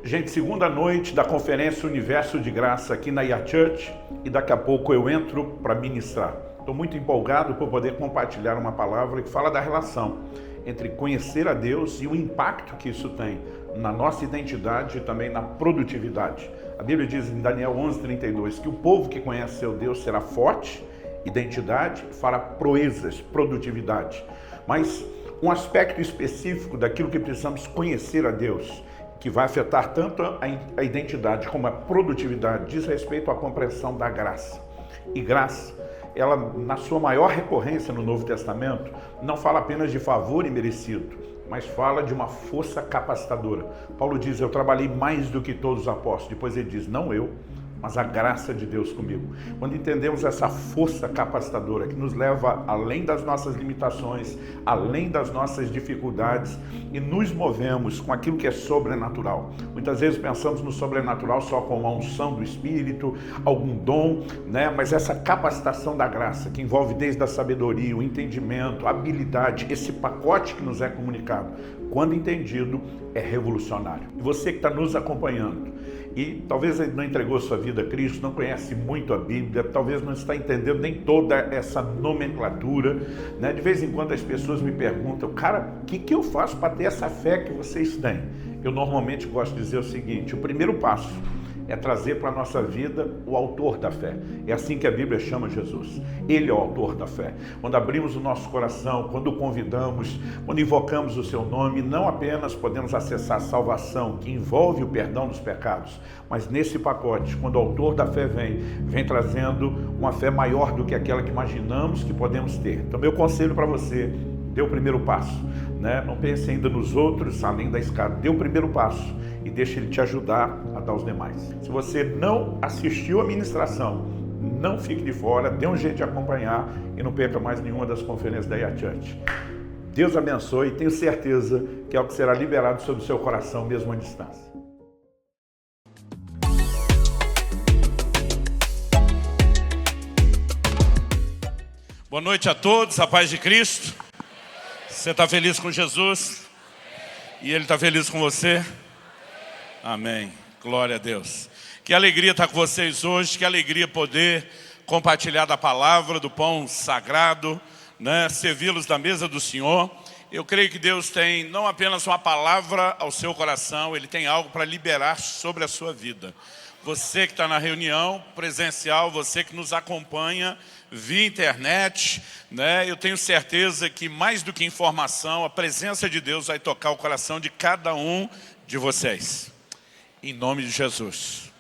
Gente, segunda noite da conferência Universo de Graça aqui na IA Church e daqui a pouco eu entro para ministrar. Estou muito empolgado por poder compartilhar uma palavra que fala da relação entre conhecer a Deus e o impacto que isso tem na nossa identidade e também na produtividade. A Bíblia diz em Daniel 11:32 que o povo que conhece seu Deus será forte, identidade, fará proezas, produtividade. Mas um aspecto específico daquilo que precisamos conhecer a Deus, que vai afetar tanto a identidade como a produtividade, diz respeito à compreensão da graça. E graça, ela na sua maior recorrência no Novo Testamento, não fala apenas de favor imerecido, mas fala de uma força capacitadora. Paulo diz, eu trabalhei mais do que todos os apóstolos. Depois ele diz, não eu, mas a graça de Deus comigo. Quando entendemos essa força capacitadora que nos leva além das nossas limitações, além das nossas dificuldades e nos movemos com aquilo que é sobrenatural. Muitas vezes pensamos no sobrenatural só com uma unção do Espírito, algum dom, né? Mas essa capacitação da graça que envolve desde a sabedoria, o entendimento, a habilidade, esse pacote que nos é comunicado, quando entendido, é revolucionário. E você que está nos acompanhando, e talvez não entregou sua vida a Cristo, não conhece muito a Bíblia, talvez não está entendendo nem toda essa nomenclatura, né? De vez em quando as pessoas me perguntam, cara, o que eu faço para ter essa fé que vocês têm? Eu normalmente gosto de dizer o seguinte, o primeiro passo é trazer para a nossa vida o autor da fé. É assim que a Bíblia chama Jesus. Ele é o autor da fé. Quando abrimos o nosso coração, quando o convidamos, quando invocamos o seu nome, não apenas podemos acessar a salvação, que envolve o perdão dos pecados, mas nesse pacote, quando o autor da fé vem trazendo uma fé maior do que aquela que imaginamos que podemos ter. Então, meu conselho para você, dê o primeiro passo, né? Não pense ainda nos outros, além da escada. Dê o primeiro passo e deixe ele te ajudar a dar os demais. Se você não assistiu a ministração, não fique de fora, dê um jeito de acompanhar e não perca mais nenhuma das conferências da IA Church. Deus abençoe e tenho certeza que é algo que será liberado sobre o seu coração mesmo à distância. Boa noite a todos, a paz de Cristo. Você está feliz com Jesus? E Ele está feliz com você? Amém. Glória a Deus. Que alegria estar com vocês hoje, que alegria poder compartilhar da palavra, do pão sagrado, né? Servi-los da mesa do Senhor. Eu creio que Deus tem não apenas uma palavra ao seu coração, Ele tem algo para liberar sobre a sua vida. Você que está na reunião presencial, você que nos acompanha via internet, né? Eu tenho certeza que mais do que informação, a presença de Deus vai tocar o coração de cada um de vocês. Em nome de Jesus.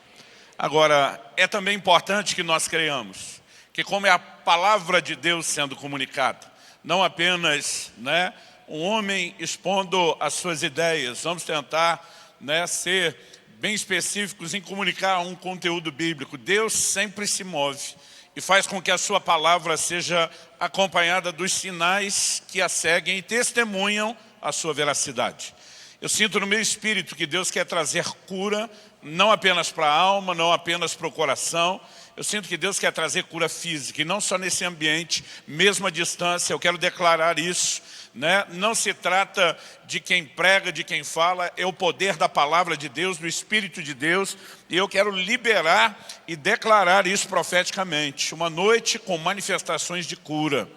Agora, é também importante que nós creiamos que como é a palavra de Deus sendo comunicada, não apenas, né, um homem expondo as suas ideias, vamos tentar, né, ser bem específicos em comunicar um conteúdo bíblico. Deus sempre se move e faz com que a sua palavra seja acompanhada dos sinais que a seguem e testemunham a sua veracidade. Eu sinto no meu espírito que Deus quer trazer cura, não apenas para a alma, não apenas para o coração. Eu sinto que Deus quer trazer cura física, e não só nesse ambiente, mesmo à distância. Eu quero declarar isso, né? Não se trata de quem prega, de quem fala, é o poder da palavra de Deus, do Espírito de Deus. E eu quero liberar e declarar isso profeticamente. Uma noite com manifestações de cura.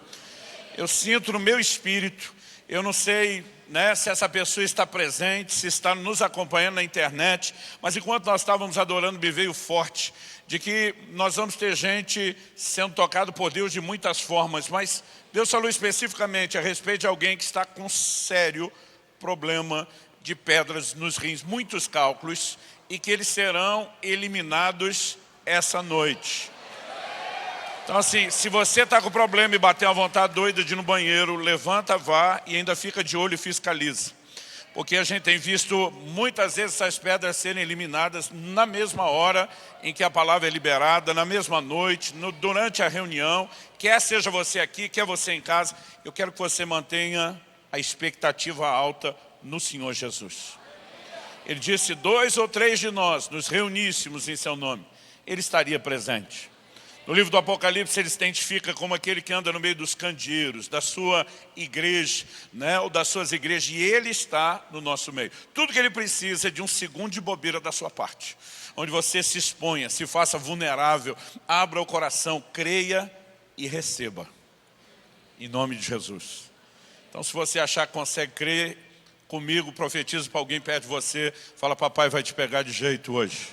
Eu sinto no meu espírito, eu não sei, né, se essa pessoa está presente, se está nos acompanhando na internet, mas enquanto nós estávamos adorando, me veio forte de que nós vamos ter gente sendo tocado por Deus de muitas formas, mas Deus falou especificamente a respeito de alguém que está com sério problema de pedras nos rins, muitos cálculos, e que eles serão eliminados essa noite. Então assim, se você está com problema e bater uma vontade doida de ir no banheiro, levanta, vá e ainda fica de olho e fiscaliza. Porque a gente tem visto muitas vezes essas pedras serem eliminadas na mesma hora em que a palavra é liberada, na mesma noite, durante a reunião, quer seja você aqui, quer você em casa. Eu quero que você mantenha a expectativa alta no Senhor Jesus. Ele disse, 2 ou 3 de nós nos reuníssemos em seu nome, Ele estaria presente. No livro do Apocalipse, ele se identifica como aquele que anda no meio dos candeeiros, da sua igreja, né, ou das suas igrejas, e ele está no nosso meio. Tudo que ele precisa é de um segundo de bobeira da sua parte, onde você se exponha, se faça vulnerável, abra o coração, creia e receba, em nome de Jesus. Então, se você achar que consegue crer comigo, profetiza para alguém perto de você, fala, papai vai te pegar de jeito hoje.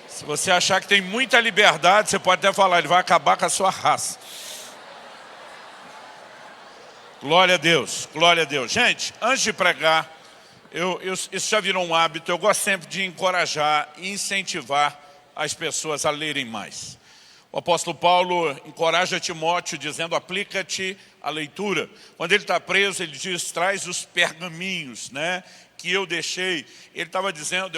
Se você achar que tem muita liberdade, você pode até falar, ele vai acabar com a sua raça. Glória a Deus, glória a Deus. Gente, antes de pregar, isso já virou um hábito, eu gosto sempre de encorajar e incentivar as pessoas a lerem mais. O apóstolo Paulo encoraja Timóteo dizendo, aplica-te à leitura. Quando ele está preso, ele diz, traz os pergaminhos, né, que eu deixei. Ele estava dizendo,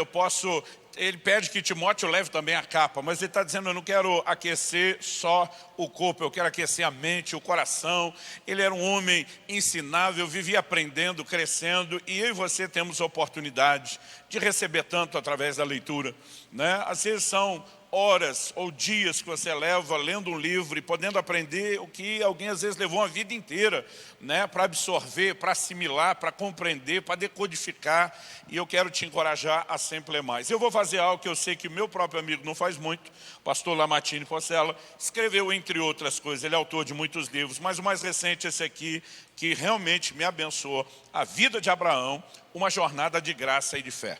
ele pede que Timóteo leve também a capa, mas ele está dizendo, eu não quero aquecer só o corpo, eu quero aquecer a mente, o coração. Ele era um homem ensinável, vivia aprendendo, crescendo, e eu e você temos a oportunidade de receber tanto através da leitura, né? Às vezes são horas ou dias que você leva lendo um livro e podendo aprender o que alguém às vezes levou uma vida inteira, né, para absorver, para assimilar, para compreender, para decodificar, e eu quero te encorajar a sempre ler mais. Eu vou fazer algo que eu sei que o meu próprio amigo não faz muito, o pastor Lamartine Porcela, escreveu entre outras coisas, ele é autor de muitos livros, mas o mais recente é esse aqui, que realmente me abençoou, A Vida de Abraão, uma jornada de graça e de fé.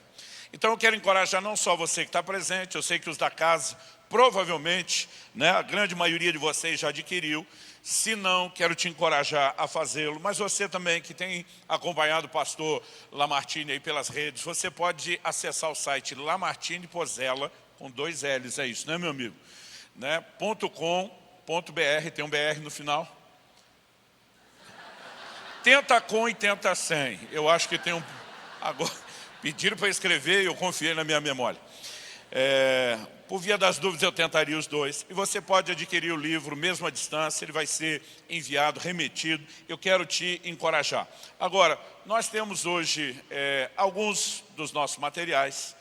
Então eu quero encorajar não só você que está presente, eu sei que os da casa, provavelmente, né, a grande maioria de vocês já adquiriu, se não, quero te encorajar a fazê-lo, mas você também que tem acompanhado o pastor Lamartine aí pelas redes, você pode acessar o site Lamartine Porcela, com 2 L's, é isso, né, meu amigo? Né, .com.br, tem um BR no final? Tenta com e tenta sem, eu acho que tem um... Agora... Pediram para escrever e eu confiei na minha memória. Por via das dúvidas eu tentaria os dois. E você pode adquirir o livro mesmo à distância, ele vai ser enviado, remetido. Eu quero te encorajar. Agora, nós temos hoje alguns dos nossos materiais.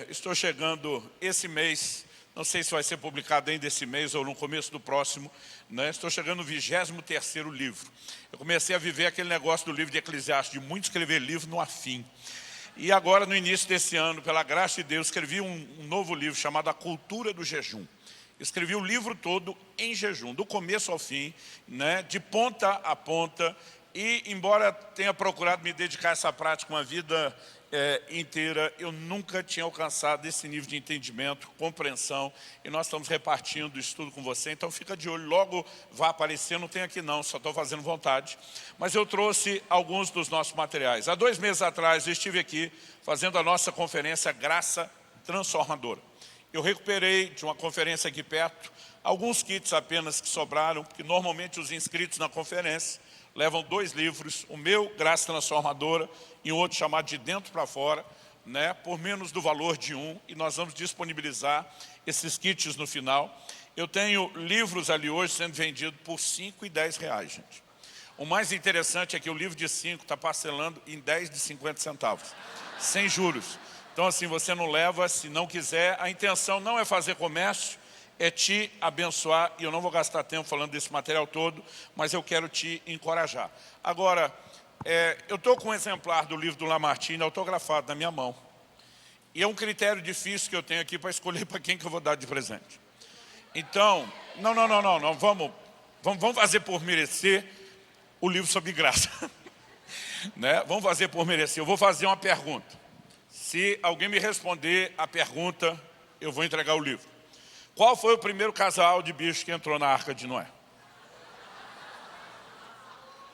Estou chegando esse mês, não sei se vai ser publicado ainda esse mês ou no começo do próximo, né? Estou chegando no 23º livro. Eu comecei a viver aquele negócio do livro de Eclesiastes, de muito escrever livro no afim. E agora, no início desse ano, pela graça de Deus, escrevi um novo livro chamado A Cultura do Jejum. Escrevi o livro todo em jejum, do começo ao fim, né, de ponta a ponta. E, embora tenha procurado me dedicar a essa prática uma vida inteira, eu nunca tinha alcançado esse nível de entendimento, compreensão. E nós estamos repartindo isso tudo com você. Então, fica de olho, logo vai aparecer. Não tem aqui não, só estou fazendo vontade. Mas eu trouxe alguns dos nossos materiais. Há 2 meses atrás, eu estive aqui fazendo a nossa conferência Graça Transformadora. Eu recuperei de uma conferência aqui perto, alguns kits apenas que sobraram, porque normalmente os inscritos na conferência levam 2 livros, o meu, Graça Transformadora, e um outro chamado De Dentro para Fora, né, por menos do valor de um, e nós vamos disponibilizar esses kits no final. Eu tenho livros ali hoje sendo vendidos por R$5 e R$10, gente. O mais interessante é que o livro de 5 está parcelando em 10 de 50 centavos, sem juros. Então, assim, você não leva se não quiser. A intenção não é fazer comércio, é te abençoar. E eu não vou gastar tempo falando desse material todo, mas eu quero te encorajar. Agora, eu estou com um exemplar do livro do Lamartine autografado na minha mão. E é um critério difícil que eu tenho aqui para escolher para quem que eu vou dar de presente. Então, não, vamos fazer por merecer o livro sobre graça. Né? Vamos fazer por merecer. Eu vou fazer uma pergunta. Se alguém me responder a pergunta, eu vou entregar o livro. Qual foi o primeiro casal de bicho que entrou na Arca de Noé?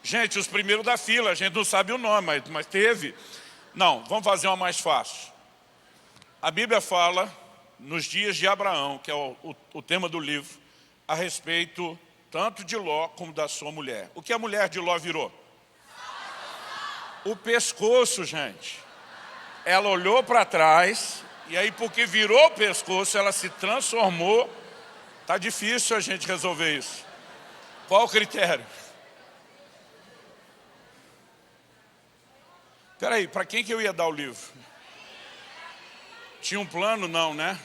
Gente, os primeiros da fila, a gente não sabe o nome, mas teve. Não, vamos fazer uma mais fácil. A Bíblia fala, nos dias de Abraão, que é o tema do livro, a respeito tanto de Ló como da sua mulher. O que a mulher de Ló virou? O pescoço, gente. Ela olhou para trás, e aí porque virou o pescoço, ela se transformou. Está difícil a gente resolver isso. Qual o critério? Espera aí, para quem que eu ia dar o livro? Tinha um plano? Não, né?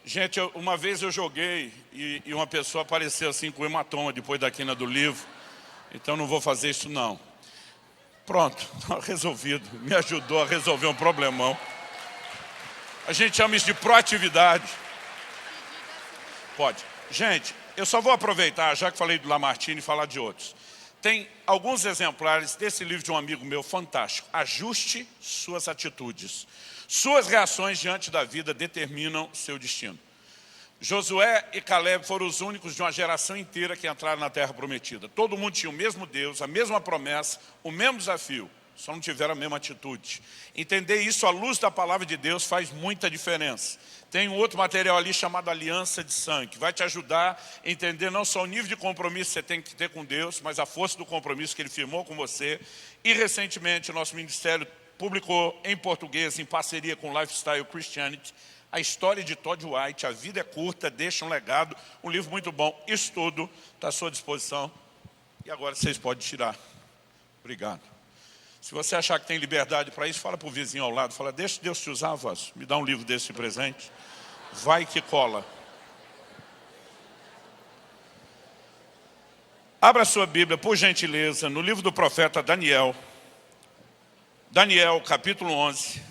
Gente, uma vez eu joguei e uma pessoa apareceu assim com hematoma depois da quina do livro. Então não vou fazer isso não. Pronto, tá resolvido. Me ajudou a resolver um problemão. A gente chama isso de proatividade. Pode. Gente, eu só vou aproveitar, já que falei do Lamartine, e falar de outros. Tem alguns exemplares desse livro de um amigo meu fantástico. Ajuste suas atitudes. Suas reações diante da vida determinam seu destino. Josué e Caleb foram os únicos de uma geração inteira que entraram na Terra Prometida. Todo mundo tinha o mesmo Deus, a mesma promessa, o mesmo desafio. Só não tiveram a mesma atitude. Entender isso à luz da palavra de Deus faz muita diferença. Tem um outro material ali chamado Aliança de Sangue, que vai te ajudar a entender não só o nível de compromisso que você tem que ter com Deus, mas a força do compromisso que Ele firmou com você. E recentemente o nosso ministério publicou em português, em parceria com Lifestyle Christianity, a história de Todd White, A Vida é Curta, Deixa um Legado, um livro muito bom. Isso tudo está à sua disposição. E agora vocês podem tirar. Obrigado. Se você achar que tem liberdade para isso, fala para o vizinho ao lado, fala, deixa Deus te usar, voz. Me dá um livro desse de presente. Vai que cola. Abra a sua Bíblia, por gentileza, no livro do profeta Daniel. Daniel, capítulo 11,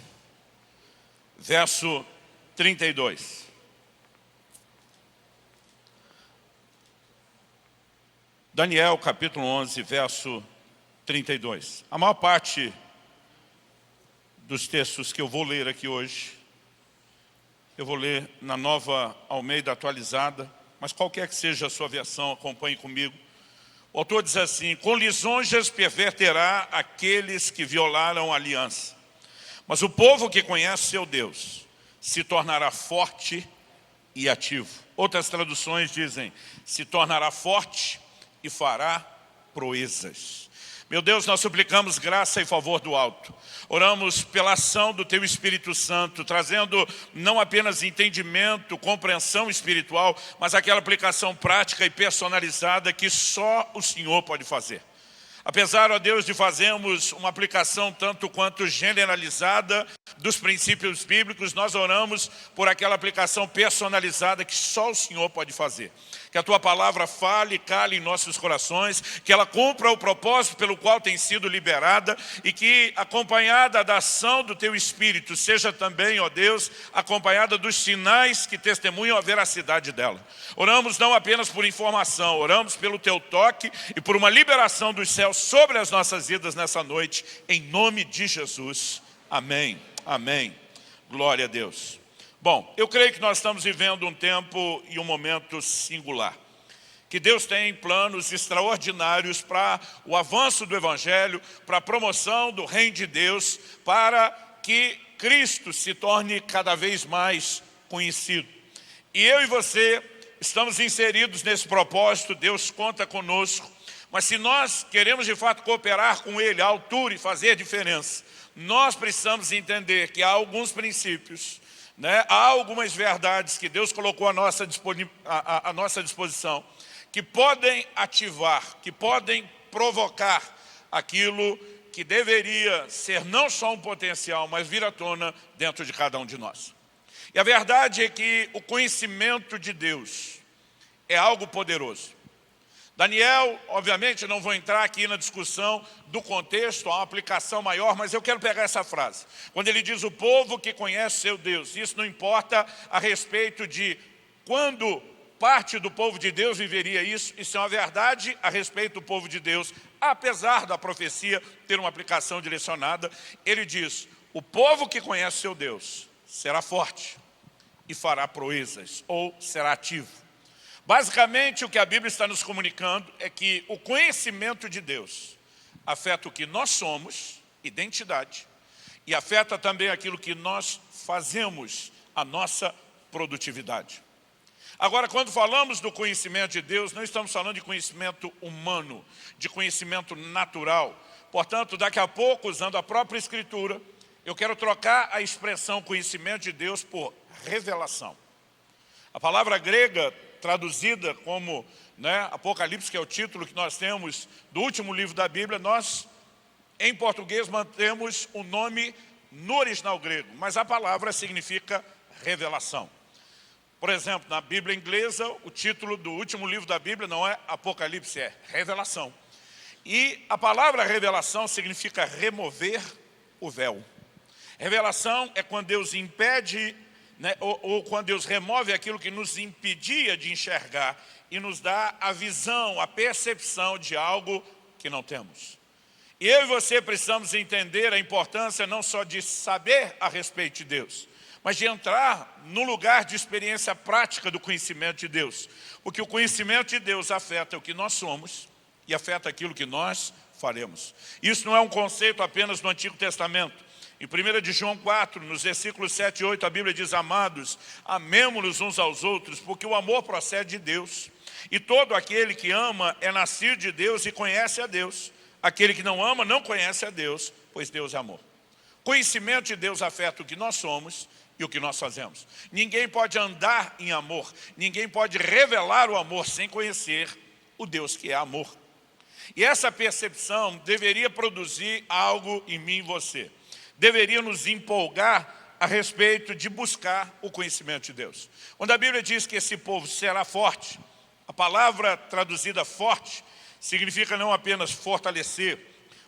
verso 32. Daniel, capítulo 11, verso 32. A maior parte dos textos que eu vou ler aqui hoje, eu vou ler na Nova Almeida atualizada, mas qualquer que seja a sua versão, acompanhe comigo. O autor diz assim, com lisonjas perverterá aqueles que violaram a aliança, mas o povo que conhece seu Deus se tornará forte e ativo. Outras traduções dizem, se tornará forte e fará proezas. Meu Deus, nós suplicamos graça e favor do alto. Oramos pela ação do Teu Espírito Santo, trazendo não apenas entendimento, compreensão espiritual, mas aquela aplicação prática e personalizada que só o Senhor pode fazer. Apesar, ó Deus, de fazermos uma aplicação tanto quanto generalizada dos princípios bíblicos, nós oramos por aquela aplicação personalizada que só o Senhor pode fazer. Que a Tua palavra fale e cale em nossos corações, que ela cumpra o propósito pelo qual tem sido liberada e que, acompanhada da ação do Teu Espírito, seja também, ó Deus, acompanhada dos sinais que testemunham a veracidade dela. Oramos não apenas por informação, oramos pelo Teu toque e por uma liberação dos céus sobre as nossas vidas nessa noite, em nome de Jesus. Amém. Amém. Glória a Deus. Bom, eu creio que nós estamos vivendo um tempo e um momento singular. Que Deus tem planos extraordinários para o avanço do Evangelho, para a promoção do reino de Deus, para que Cristo se torne cada vez mais conhecido. E eu e você estamos inseridos nesse propósito, Deus conta conosco. Mas se nós queremos de fato cooperar com Ele à altura e fazer diferença, nós precisamos entender que há alguns princípios, há algumas verdades que Deus colocou à nossa disposição, que podem ativar, que podem provocar aquilo que deveria ser não só um potencial, mas vir à tona dentro de cada um de nós. E a verdade é que o conhecimento de Deus é algo poderoso. Daniel, obviamente, não vou entrar aqui na discussão do contexto, há uma aplicação maior, mas eu quero pegar essa frase. Quando ele diz o povo que conhece seu Deus, isso não importa a respeito de quando parte do povo de Deus viveria isso é uma verdade a respeito do povo de Deus, apesar da profecia ter uma aplicação direcionada. Ele diz, o povo que conhece seu Deus será forte e fará proezas, ou será ativo. Basicamente, o que a Bíblia está nos comunicando é que o conhecimento de Deus afeta o que nós somos, identidade, e afeta também aquilo que nós fazemos, a nossa produtividade. Agora, quando falamos do conhecimento de Deus, não estamos falando de conhecimento humano, de conhecimento natural. Portanto, daqui a pouco, usando a própria Escritura, eu quero trocar a expressão conhecimento de Deus por revelação. A palavra grega traduzida como Apocalipse, que é o título que nós temos do último livro da Bíblia, nós, em português, mantemos o nome no original grego, mas a palavra significa revelação. Por exemplo, na Bíblia inglesa, o título do último livro da Bíblia não é Apocalipse, é Revelação. E a palavra revelação significa remover o véu. Revelação é quando Deus impede, né, ou quando Deus remove aquilo que nos impedia de enxergar e nos dá a visão, a percepção de algo que não temos. E eu e você precisamos entender a importância não só de saber a respeito de Deus, mas de entrar no lugar de experiência prática do conhecimento de Deus. Porque o conhecimento de Deus afeta o que nós somos e afeta aquilo que nós faremos. Isso não é um conceito apenas no Antigo Testamento. Em 1 de João 4, nos versículos 7 e 8, a Bíblia diz: amados, amemo-nos uns aos outros, porque o amor procede de Deus. E todo aquele que ama é nascido de Deus e conhece a Deus. Aquele que não ama não conhece a Deus, pois Deus é amor. Conhecimento de Deus afeta o que nós somos e o que nós fazemos. Ninguém pode andar em amor, ninguém pode revelar o amor sem conhecer o Deus que é amor. E essa percepção deveria produzir algo em mim e você. Deveria nos empolgar a respeito de buscar o conhecimento de Deus. Quando a Bíblia diz que esse povo será forte, a palavra traduzida forte significa não apenas fortalecer,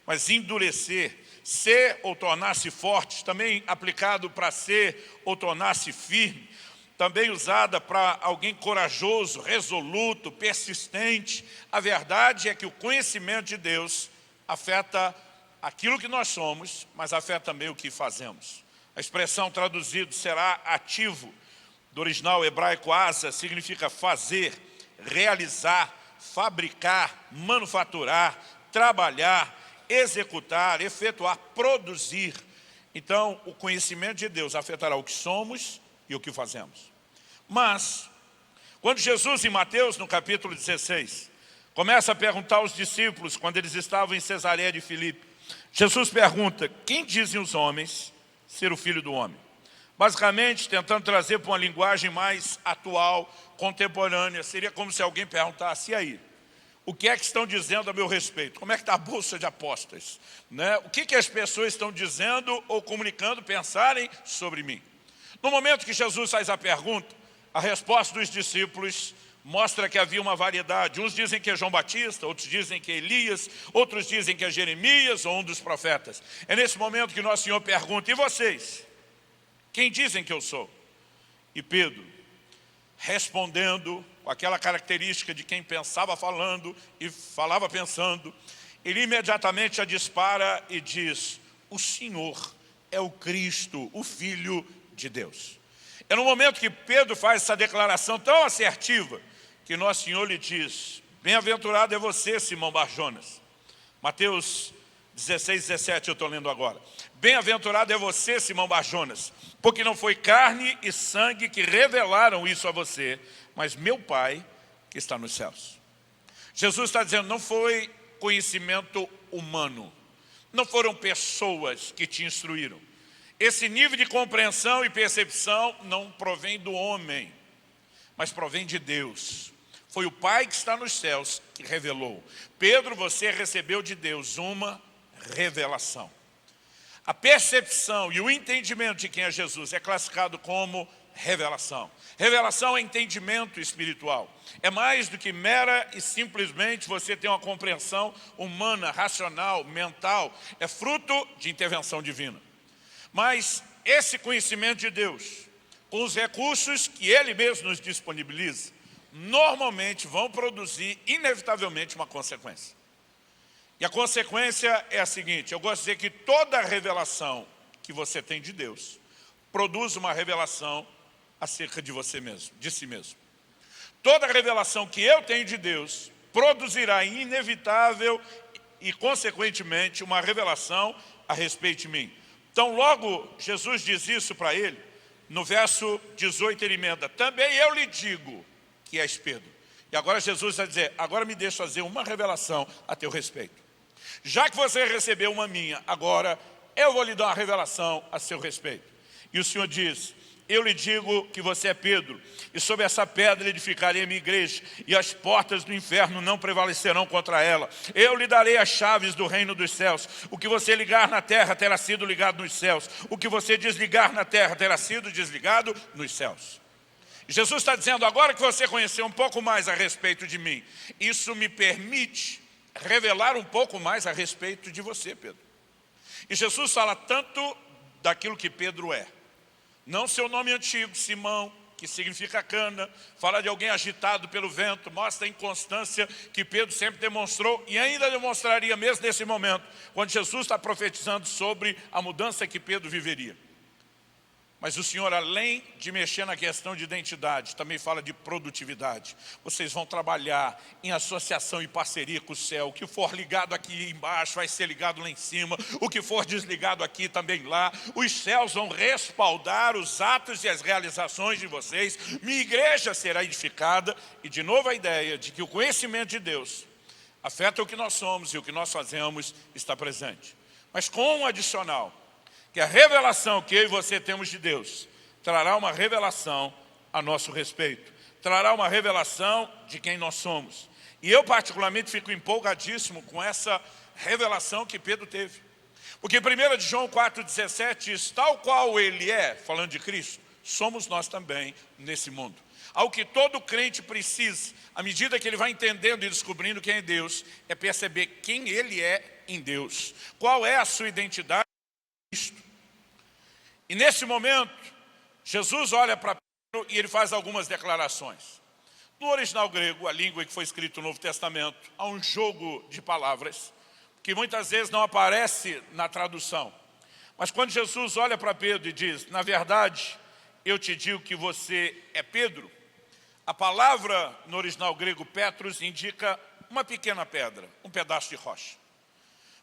mas endurecer, ser ou tornar-se forte, também aplicado para ser ou tornar-se firme, também usada para alguém corajoso, resoluto, persistente. A verdade é que o conhecimento de Deus afeta aquilo que nós somos, mas afeta também o que fazemos. A expressão traduzida será ativo, do original hebraico asa, significa fazer, realizar, fabricar, manufaturar, trabalhar, executar, efetuar, produzir. Então, o conhecimento de Deus afetará o que somos e o que fazemos. Mas, quando Jesus, em Mateus, no capítulo 16, começa a perguntar aos discípulos, quando eles estavam em Cesareia de Filipe, Jesus pergunta: quem dizem os homens ser o Filho do Homem? Basicamente, tentando trazer para uma linguagem mais atual, contemporânea, seria como se alguém perguntasse: e aí? O que é que estão dizendo a meu respeito? Como é que está a bolsa de apostas? Né? O que as pessoas estão dizendo ou comunicando, pensarem sobre mim? No momento que Jesus faz a pergunta, a resposta dos discípulos mostra que havia uma variedade. Uns dizem que é João Batista, outros dizem que é Elias, outros dizem que é Jeremias ou um dos profetas. É nesse momento que nosso Senhor pergunta: e vocês? Quem dizem que eu sou? E Pedro, respondendo com aquela característica de quem pensava falando e falava pensando, ele imediatamente já dispara e diz: o Senhor é o Cristo, o Filho de Deus. É no momento que Pedro faz essa declaração tão assertiva que nosso Senhor lhe diz: bem-aventurado é você, Simão Barjonas. Mateus 16, 17 eu estou lendo agora. Bem-aventurado é você, Simão Barjonas, porque não foi carne e sangue que revelaram isso a você, mas meu Pai que está nos céus. Jesus está dizendo: não foi conhecimento humano, não foram pessoas que te instruíram. Esse nível de compreensão e percepção não provém do homem, mas provém de Deus. Foi o Pai que está nos céus que revelou. Pedro, você recebeu de Deus uma revelação. A percepção e o entendimento de quem é Jesus é classificado como revelação. Revelação é entendimento espiritual. É mais do que mera e simplesmente você ter uma compreensão humana, racional, mental. É fruto de intervenção divina. Mas esse conhecimento de Deus, com os recursos que Ele mesmo nos disponibiliza, normalmente vão produzir inevitavelmente uma consequência. E a consequência é a seguinte: eu gosto de dizer que toda revelação que você tem de Deus produz uma revelação acerca de você mesmo, de si mesmo. Toda revelação que eu tenho de Deus produzirá inevitável e consequentemente uma revelação a respeito de mim. Então logo Jesus diz isso para ele, no verso 18 ele emenda: também eu lhe digo que és Pedro. E agora Jesus vai dizer: agora me deixa fazer uma revelação a teu respeito. Já que você recebeu uma minha, agora eu vou lhe dar uma revelação a seu respeito. E o Senhor diz: eu lhe digo que você é Pedro, e sobre essa pedra edificarei a minha igreja, e as portas do inferno não prevalecerão contra ela. Eu lhe darei as chaves do reino dos céus. O que você ligar na terra terá sido ligado nos céus. O que você desligar na terra terá sido desligado nos céus. Jesus está dizendo, agora que você conheceu um pouco mais a respeito de mim, isso me permite revelar um pouco mais a respeito de você, Pedro. E Jesus fala tanto daquilo que Pedro é. Não seu nome antigo, Simão, que significa cana, fala de alguém agitado pelo vento, mostra a inconstância que Pedro sempre demonstrou e ainda demonstraria mesmo nesse momento, quando Jesus está profetizando sobre a mudança que Pedro viveria. Mas o Senhor, além de mexer na questão de identidade, também fala de produtividade. Vocês vão trabalhar em associação e parceria com o céu. O que for ligado aqui embaixo vai ser ligado lá em cima. O que for desligado aqui também lá. Os céus vão respaldar os atos e as realizações de vocês. Minha igreja será edificada. E de novo a ideia de que o conhecimento de Deus afeta o que nós somos e o que nós fazemos está presente. Mas com um adicional, que a revelação que eu e você temos de Deus trará uma revelação a nosso respeito, trará uma revelação de quem nós somos. E eu particularmente fico empolgadíssimo com essa revelação que Pedro teve. Porque 1 João 4,17 diz, tal qual ele é, falando de Cristo, somos nós também nesse mundo. Ao que todo crente precisa, à medida que ele vai entendendo e descobrindo quem é Deus, é perceber quem ele é em Deus. Qual é a sua identidade? E nesse momento, Jesus olha para Pedro e ele faz algumas declarações. No original grego, a língua em que foi escrito o Novo Testamento, há um jogo de palavras que muitas vezes não aparece na tradução. Mas quando Jesus olha para Pedro e diz, na verdade, eu te digo que você é Pedro, a palavra no original grego, Petros, indica uma pequena pedra, um pedaço de rocha.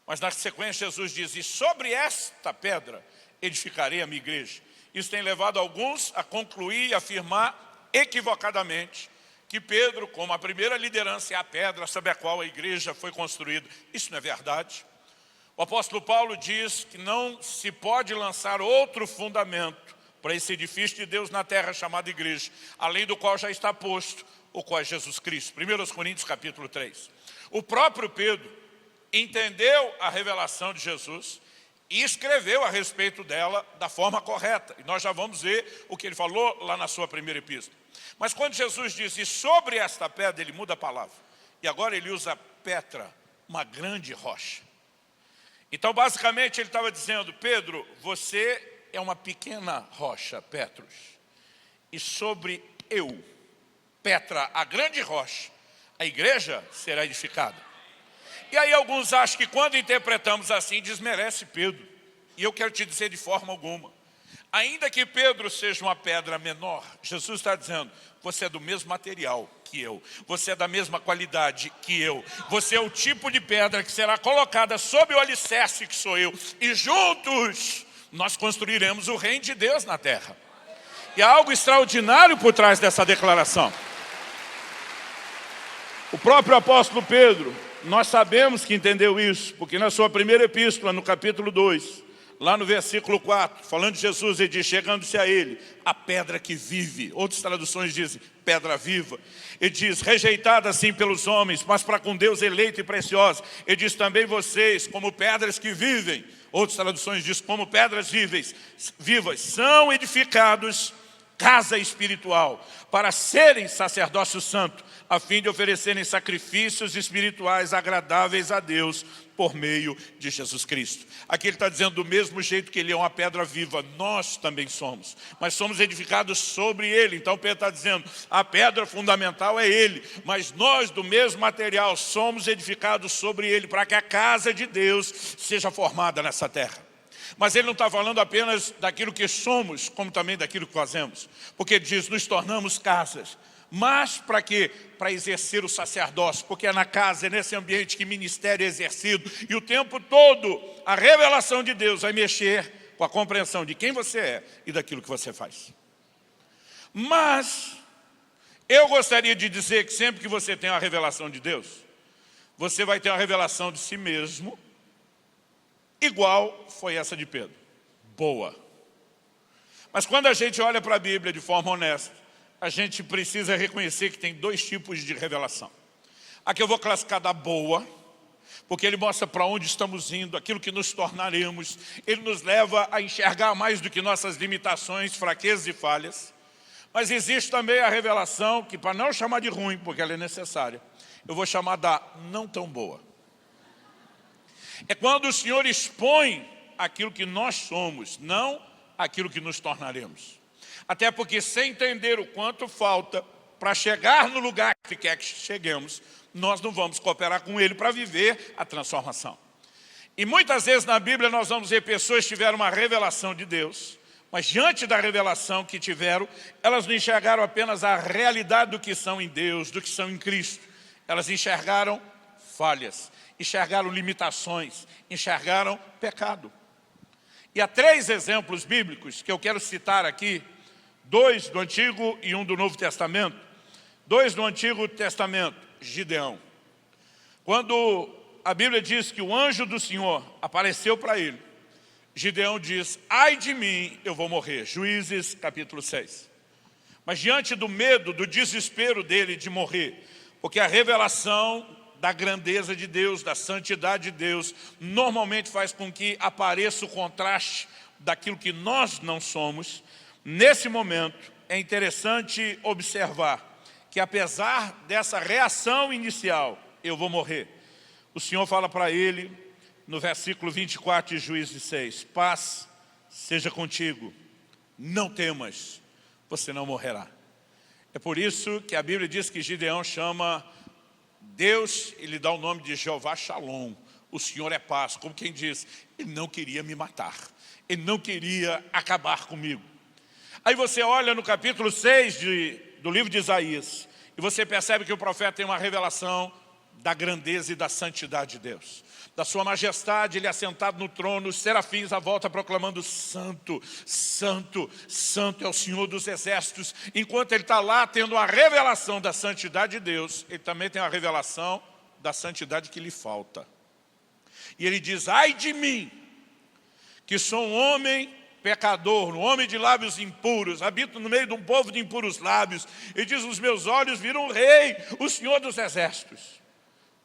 Mas na sequência Jesus diz, e sobre esta pedra edificarei a minha igreja. Isso tem levado alguns a concluir e afirmar equivocadamente que Pedro, como a primeira liderança, é a pedra sobre a qual a igreja foi construída. Isso não é verdade. O apóstolo Paulo diz que não se pode lançar outro fundamento para esse edifício de Deus na terra chamado igreja, além do qual já está posto, o qual é Jesus Cristo. 1 Coríntios capítulo 3. O próprio Pedro entendeu a revelação de Jesus e escreveu a respeito dela da forma correta. E nós já vamos ver o que ele falou lá na sua primeira epístola. Mas quando Jesus diz, e sobre esta pedra, ele muda a palavra. E agora ele usa Petra, uma grande rocha. Então basicamente ele estava dizendo, Pedro, você é uma pequena rocha, Petros. E sobre eu, Petra, a grande rocha, a igreja será edificada. E aí alguns acham que quando interpretamos assim, desmerece Pedro. E eu quero te dizer de forma alguma. Ainda que Pedro seja uma pedra menor, Jesus está dizendo, você é do mesmo material que eu. Você é da mesma qualidade que eu. Você é o tipo de pedra que será colocada sob o alicerce que sou eu. E juntos nós construiremos o reino de Deus na terra. E há algo extraordinário por trás dessa declaração. O próprio apóstolo Pedro, nós sabemos que entendeu isso, porque na sua primeira epístola, no capítulo 2, lá no versículo 4, falando de Jesus, ele diz, chegando-se a ele, a pedra que vive. Outras traduções dizem, pedra viva. Ele diz, rejeitada assim pelos homens, mas para com Deus eleita e preciosa. Ele diz, também vocês, como pedras que vivem. Outras traduções dizem, como pedras vivas, são edificados casa espiritual, para serem sacerdócio santo, a fim de oferecerem sacrifícios espirituais agradáveis a Deus por meio de Jesus Cristo. Aqui ele está dizendo, do mesmo jeito que ele é uma pedra viva, nós também somos, mas somos edificados sobre ele. Então Pedro está dizendo, a pedra fundamental é ele, mas nós do mesmo material somos edificados sobre ele, para que a casa de Deus seja formada nessa terra. Mas ele não está falando apenas daquilo que somos, como também daquilo que fazemos. Porque ele diz, nos tornamos casas. Mas para quê? Para exercer o sacerdócio. Porque é na casa, é nesse ambiente que ministério é exercido. E o tempo todo, a revelação de Deus vai mexer com a compreensão de quem você é e daquilo que você faz. Mas, eu gostaria de dizer que sempre que você tem a revelação de Deus, você vai ter uma revelação de si mesmo, igual foi essa de Pedro, boa. Mas quando a gente olha para a Bíblia de forma honesta, a gente precisa reconhecer que tem dois tipos de revelação. Aqui eu vou classificar da boa, porque ele mostra para onde estamos indo, aquilo que nos tornaremos. Ele nos leva a enxergar mais do que nossas limitações, fraquezas e falhas. Mas existe também a revelação que, para não chamar de ruim, porque ela é necessária, eu vou chamar da não tão boa. É quando o Senhor expõe aquilo que nós somos, não aquilo que nos tornaremos. Até porque, sem entender o quanto falta para chegar no lugar que quer que cheguemos, nós não vamos cooperar com Ele para viver a transformação. E muitas vezes na Bíblia nós vamos ver pessoas que tiveram uma revelação de Deus, mas diante da revelação que tiveram, elas não enxergaram apenas a realidade do que são em Deus, do que são em Cristo. Elas enxergaram falhas, enxergaram limitações, enxergaram pecado. E há 3 exemplos bíblicos que eu quero citar aqui, 2 do Antigo e 1 do Novo Testamento. 2 do Antigo Testamento, Gideão. Quando a Bíblia diz que o anjo do Senhor apareceu para ele, Gideão diz, ai de mim, eu vou morrer. Juízes capítulo 6. Mas diante do medo, do desespero dele de morrer, porque a revelação da grandeza de Deus, da santidade de Deus, normalmente faz com que apareça o contraste daquilo que nós não somos. Nesse momento, é interessante observar que apesar dessa reação inicial, eu vou morrer, o Senhor fala para ele, no versículo 24 de Juízes 6, paz seja contigo, não temas, você não morrerá. É por isso que a Bíblia diz que Gideão chama Deus, ele dá o nome de Jeová Shalom, o Senhor é paz, como quem diz, ele não queria me matar, ele não queria acabar comigo. Aí você olha no capítulo 6 do livro de Isaías, e você percebe que o profeta tem uma revelação da grandeza e da santidade de Deus. Da sua majestade, ele assentado no trono, os serafins à volta proclamando santo, santo, santo é o Senhor dos exércitos. Enquanto ele está lá tendo a revelação da santidade de Deus, ele também tem a revelação da santidade que lhe falta. E ele diz, ai de mim, que sou um homem pecador, um homem de lábios impuros, habito no meio de um povo de impuros lábios. Ele diz, os meus olhos viram o rei, o Senhor dos exércitos.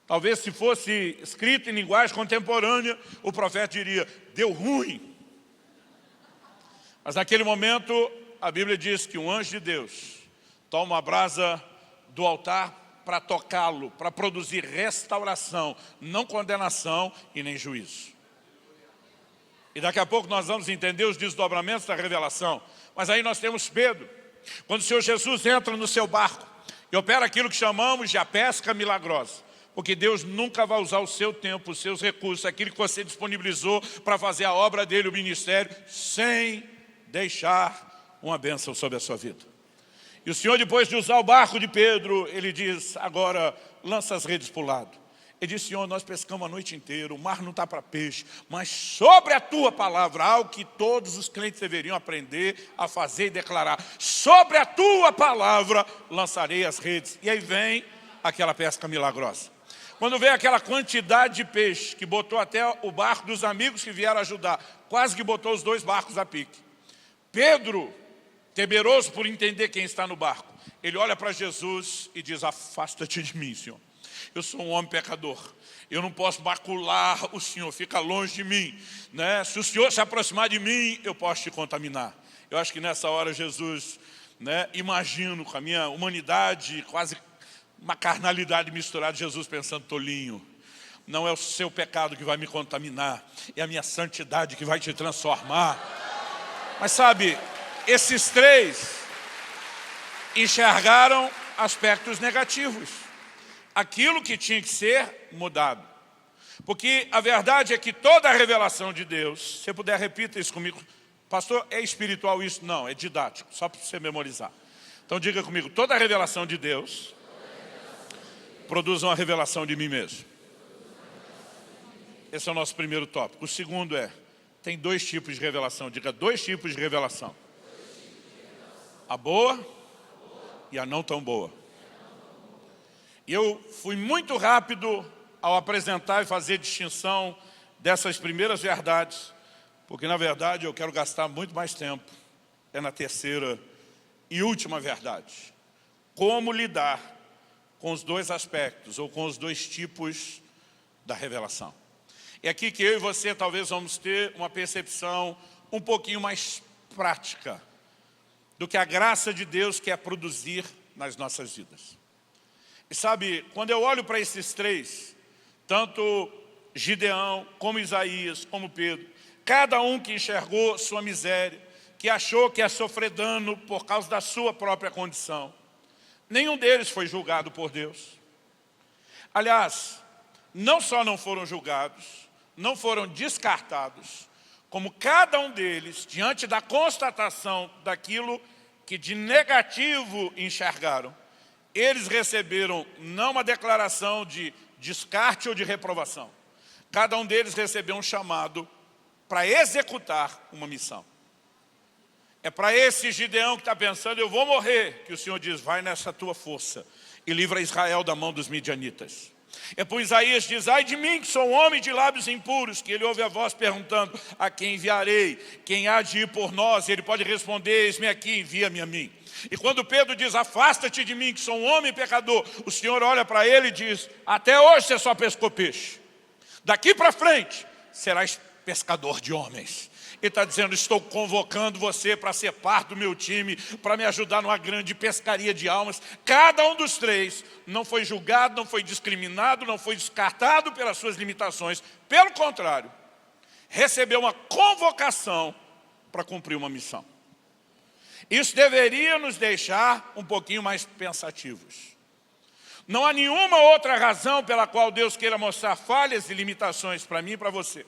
Talvez se fosse escrito em linguagem contemporânea, o profeta diria, deu ruim. Mas naquele momento, a Bíblia diz que um anjo de Deus toma a brasa do altar para tocá-lo, para produzir restauração, não condenação e nem juízo. E daqui a pouco nós vamos entender os desdobramentos da revelação. Mas aí nós temos Pedro, quando o Senhor Jesus entra no seu barco e opera aquilo que chamamos de a pesca milagrosa. Porque Deus nunca vai usar o seu tempo, os seus recursos, aquilo que você disponibilizou para fazer a obra dele, o ministério, sem deixar uma bênção sobre a sua vida. E o Senhor, depois de usar o barco de Pedro, ele diz, agora lança as redes para o lado. Ele diz, Senhor, nós pescamos a noite inteira, o mar não está para peixe, mas sobre a tua palavra, algo que todos os crentes deveriam aprender a fazer e declarar, sobre a tua palavra lançarei as redes. E aí vem aquela pesca milagrosa. Quando vem aquela quantidade de peixe que botou até o barco dos amigos que vieram ajudar, quase que botou os 2 barcos a pique. Pedro, temeroso por entender quem está no barco, ele olha para Jesus e diz, afasta-te de mim, Senhor. Eu sou um homem pecador, eu não posso macular o Senhor, fica longe de mim, né? Se o Senhor se aproximar de mim, eu posso te contaminar. Eu acho que nessa hora Jesus, né, imagino com a minha humanidade, quase uma carnalidade misturada, Jesus pensando, tolinho, não é o seu pecado que vai me contaminar, é a minha santidade que vai te transformar. Mas sabe, esses 3 enxergaram aspectos negativos, aquilo que tinha que ser mudado. Porque a verdade é que toda a revelação de Deus, se você puder, repita isso comigo, pastor, é espiritual isso? Não, é didático, só para você memorizar. Então diga comigo, toda a revelação de Deus produz uma revelação de mim mesmo. Esse é o nosso primeiro tópico. O segundo é, tem 2 tipos de revelação. Diga, 2 tipos de revelação. A boa e a não tão boa. E eu fui muito rápido ao apresentar e fazer distinção dessas primeiras verdades, porque na verdade eu quero gastar muito mais tempo, é na terceira e última verdade. Como lidar com os 2 aspectos, ou com os 2 tipos da revelação. É aqui que eu e você talvez vamos ter uma percepção um pouquinho mais prática do que a graça de Deus quer produzir nas nossas vidas. E sabe, quando eu olho para esses três, tanto Gideão, como Isaías, como Pedro, cada um que enxergou sua miséria, que achou que ia sofrer dano por causa da sua própria condição, nenhum deles foi julgado por Deus. Aliás, não só não foram julgados, não foram descartados, como cada um deles, diante da constatação daquilo que de negativo enxergaram, eles receberam não uma declaração de descarte ou de reprovação. Cada um deles recebeu um chamado para executar uma missão. É para esse Gideão que está pensando, eu vou morrer, que o Senhor diz, vai nessa tua força e livra Israel da mão dos midianitas. É por Isaías diz, ai de mim que sou um homem de lábios impuros, que ele ouve a voz perguntando, a quem enviarei? Quem há de ir por nós? Ele pode responder, eis-me aqui, envia-me a mim. E quando Pedro diz, afasta-te de mim que sou um homem pecador, o Senhor olha para ele e diz, até hoje você só pescou peixe. Daqui para frente serás pescador de homens. Ele está dizendo, estou convocando você para ser parte do meu time, para me ajudar numa grande pescaria de almas. Cada um dos três não foi julgado, não foi discriminado, não foi descartado pelas suas limitações. Pelo contrário, recebeu uma convocação para cumprir uma missão. Isso deveria nos deixar um pouquinho mais pensativos. Não há nenhuma outra razão pela qual Deus queira mostrar falhas e limitações para mim e para você,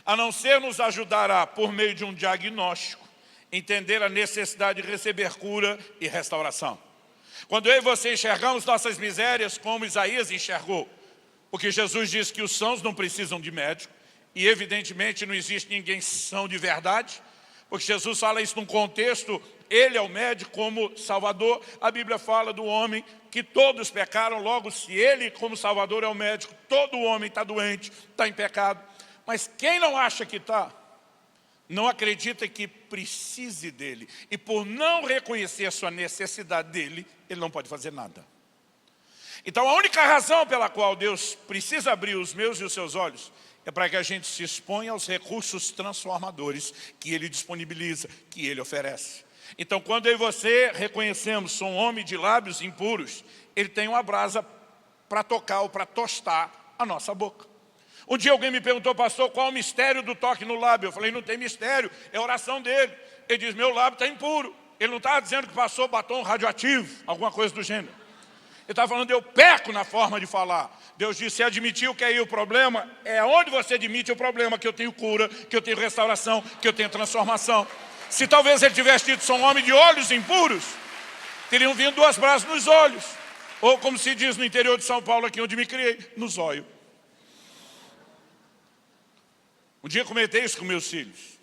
a não ser nos ajudará, por meio de um diagnóstico, entender a necessidade de receber cura e restauração. Quando eu e você enxergamos nossas misérias como Isaías enxergou, porque Jesus diz que os sãos não precisam de médico, e evidentemente não existe ninguém são de verdade, porque Jesus fala isso num contexto, ele é o médico como Salvador. A Bíblia fala do homem que todos pecaram, logo se ele como Salvador é o médico, todo homem está doente, está em pecado. Mas quem não acha que está, não acredita que precise dele. E por não reconhecer a sua necessidade dele, ele não pode fazer nada. Então a única razão pela qual Deus precisa abrir os meus e os seus olhos é para que a gente se exponha aos recursos transformadores que ele disponibiliza, que ele oferece. Então quando eu e você reconhecemos, sou um homem de lábios impuros, ele tem uma brasa para tocar ou para tostar a nossa boca. Um dia alguém me perguntou, pastor, qual é o mistério do toque no lábio? Eu falei, não tem mistério, é a oração dele. Ele diz, meu lábio está impuro. Ele não está dizendo que passou batom radioativo, alguma coisa do gênero. Ele está falando, eu peco na forma de falar. Deus disse, você admitiu que aí o problema é onde você admite o problema, que eu tenho cura, que eu tenho restauração, que eu tenho transformação. Se talvez ele tivesse dito, sou um homem de olhos impuros, teriam vindo duas brasas nos olhos. Ou como se diz no interior de São Paulo, aqui onde me criei, no zóio. Um dia comentei isso com meus filhos.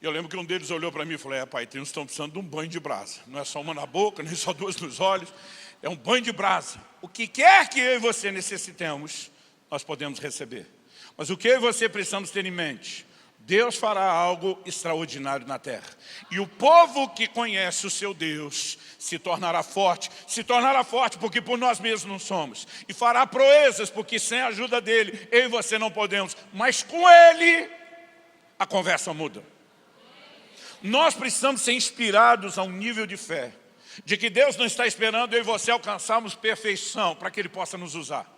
Eu lembro que um deles olhou para mim e falou, pai, tem uns que estão precisando de um banho de brasa. Não é só uma na boca, nem só duas nos olhos. É um banho de brasa. O que quer que eu e você necessitemos, nós podemos receber. Mas o que eu e você precisamos ter em mente? Deus fará algo extraordinário na terra. E o povo que conhece o seu Deus se tornará forte porque por nós mesmos não somos. E fará proezas, porque sem a ajuda dele, eu e você não podemos. Mas com ele, a conversa muda. Nós precisamos ser inspirados a um nível de fé, de que Deus não está esperando eu e você alcançarmos perfeição para que ele possa nos usar.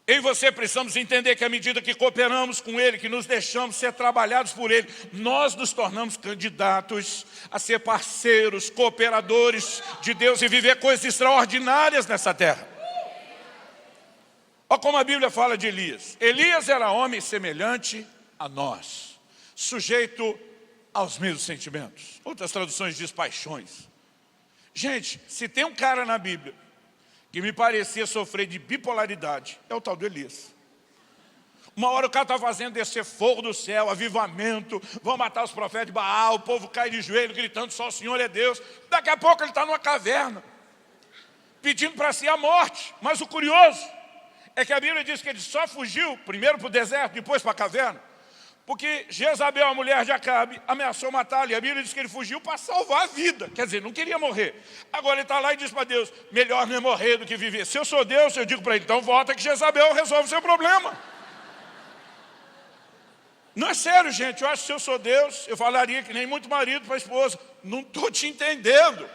Eu e você precisamos entender que à medida que cooperamos com ele, que nos deixamos ser trabalhados por ele, nós nos tornamos candidatos a ser parceiros, cooperadores de Deus e viver coisas extraordinárias nessa terra. Olha como a Bíblia fala de Elias. Elias era homem semelhante a nós, sujeito aos mesmos sentimentos. Outras traduções diz paixões. Gente, se tem um cara na Bíblia que me parecia sofrer de bipolaridade, é o tal do Elias. Uma hora o cara está fazendo descer fogo do céu, avivamento, vão matar os profetas de Baal, o povo cai de joelho gritando, só o Senhor é Deus. Daqui a pouco ele está numa caverna, pedindo para si a morte. Mas o curioso é que a Bíblia diz que ele só fugiu, primeiro para o deserto, depois para a caverna, porque Jezabel, a mulher de Acabe, ameaçou matá-lo. E a Bíblia diz que ele fugiu para salvar a vida. Quer dizer, não queria morrer. Agora ele está lá e diz para Deus, melhor não é morrer do que viver. Se eu sou Deus, eu digo para ele, então volta que Jezabel resolve o seu problema. Não é sério, gente. Eu acho que se eu sou Deus, eu falaria que nem muito marido para a esposa. Não estou te entendendo.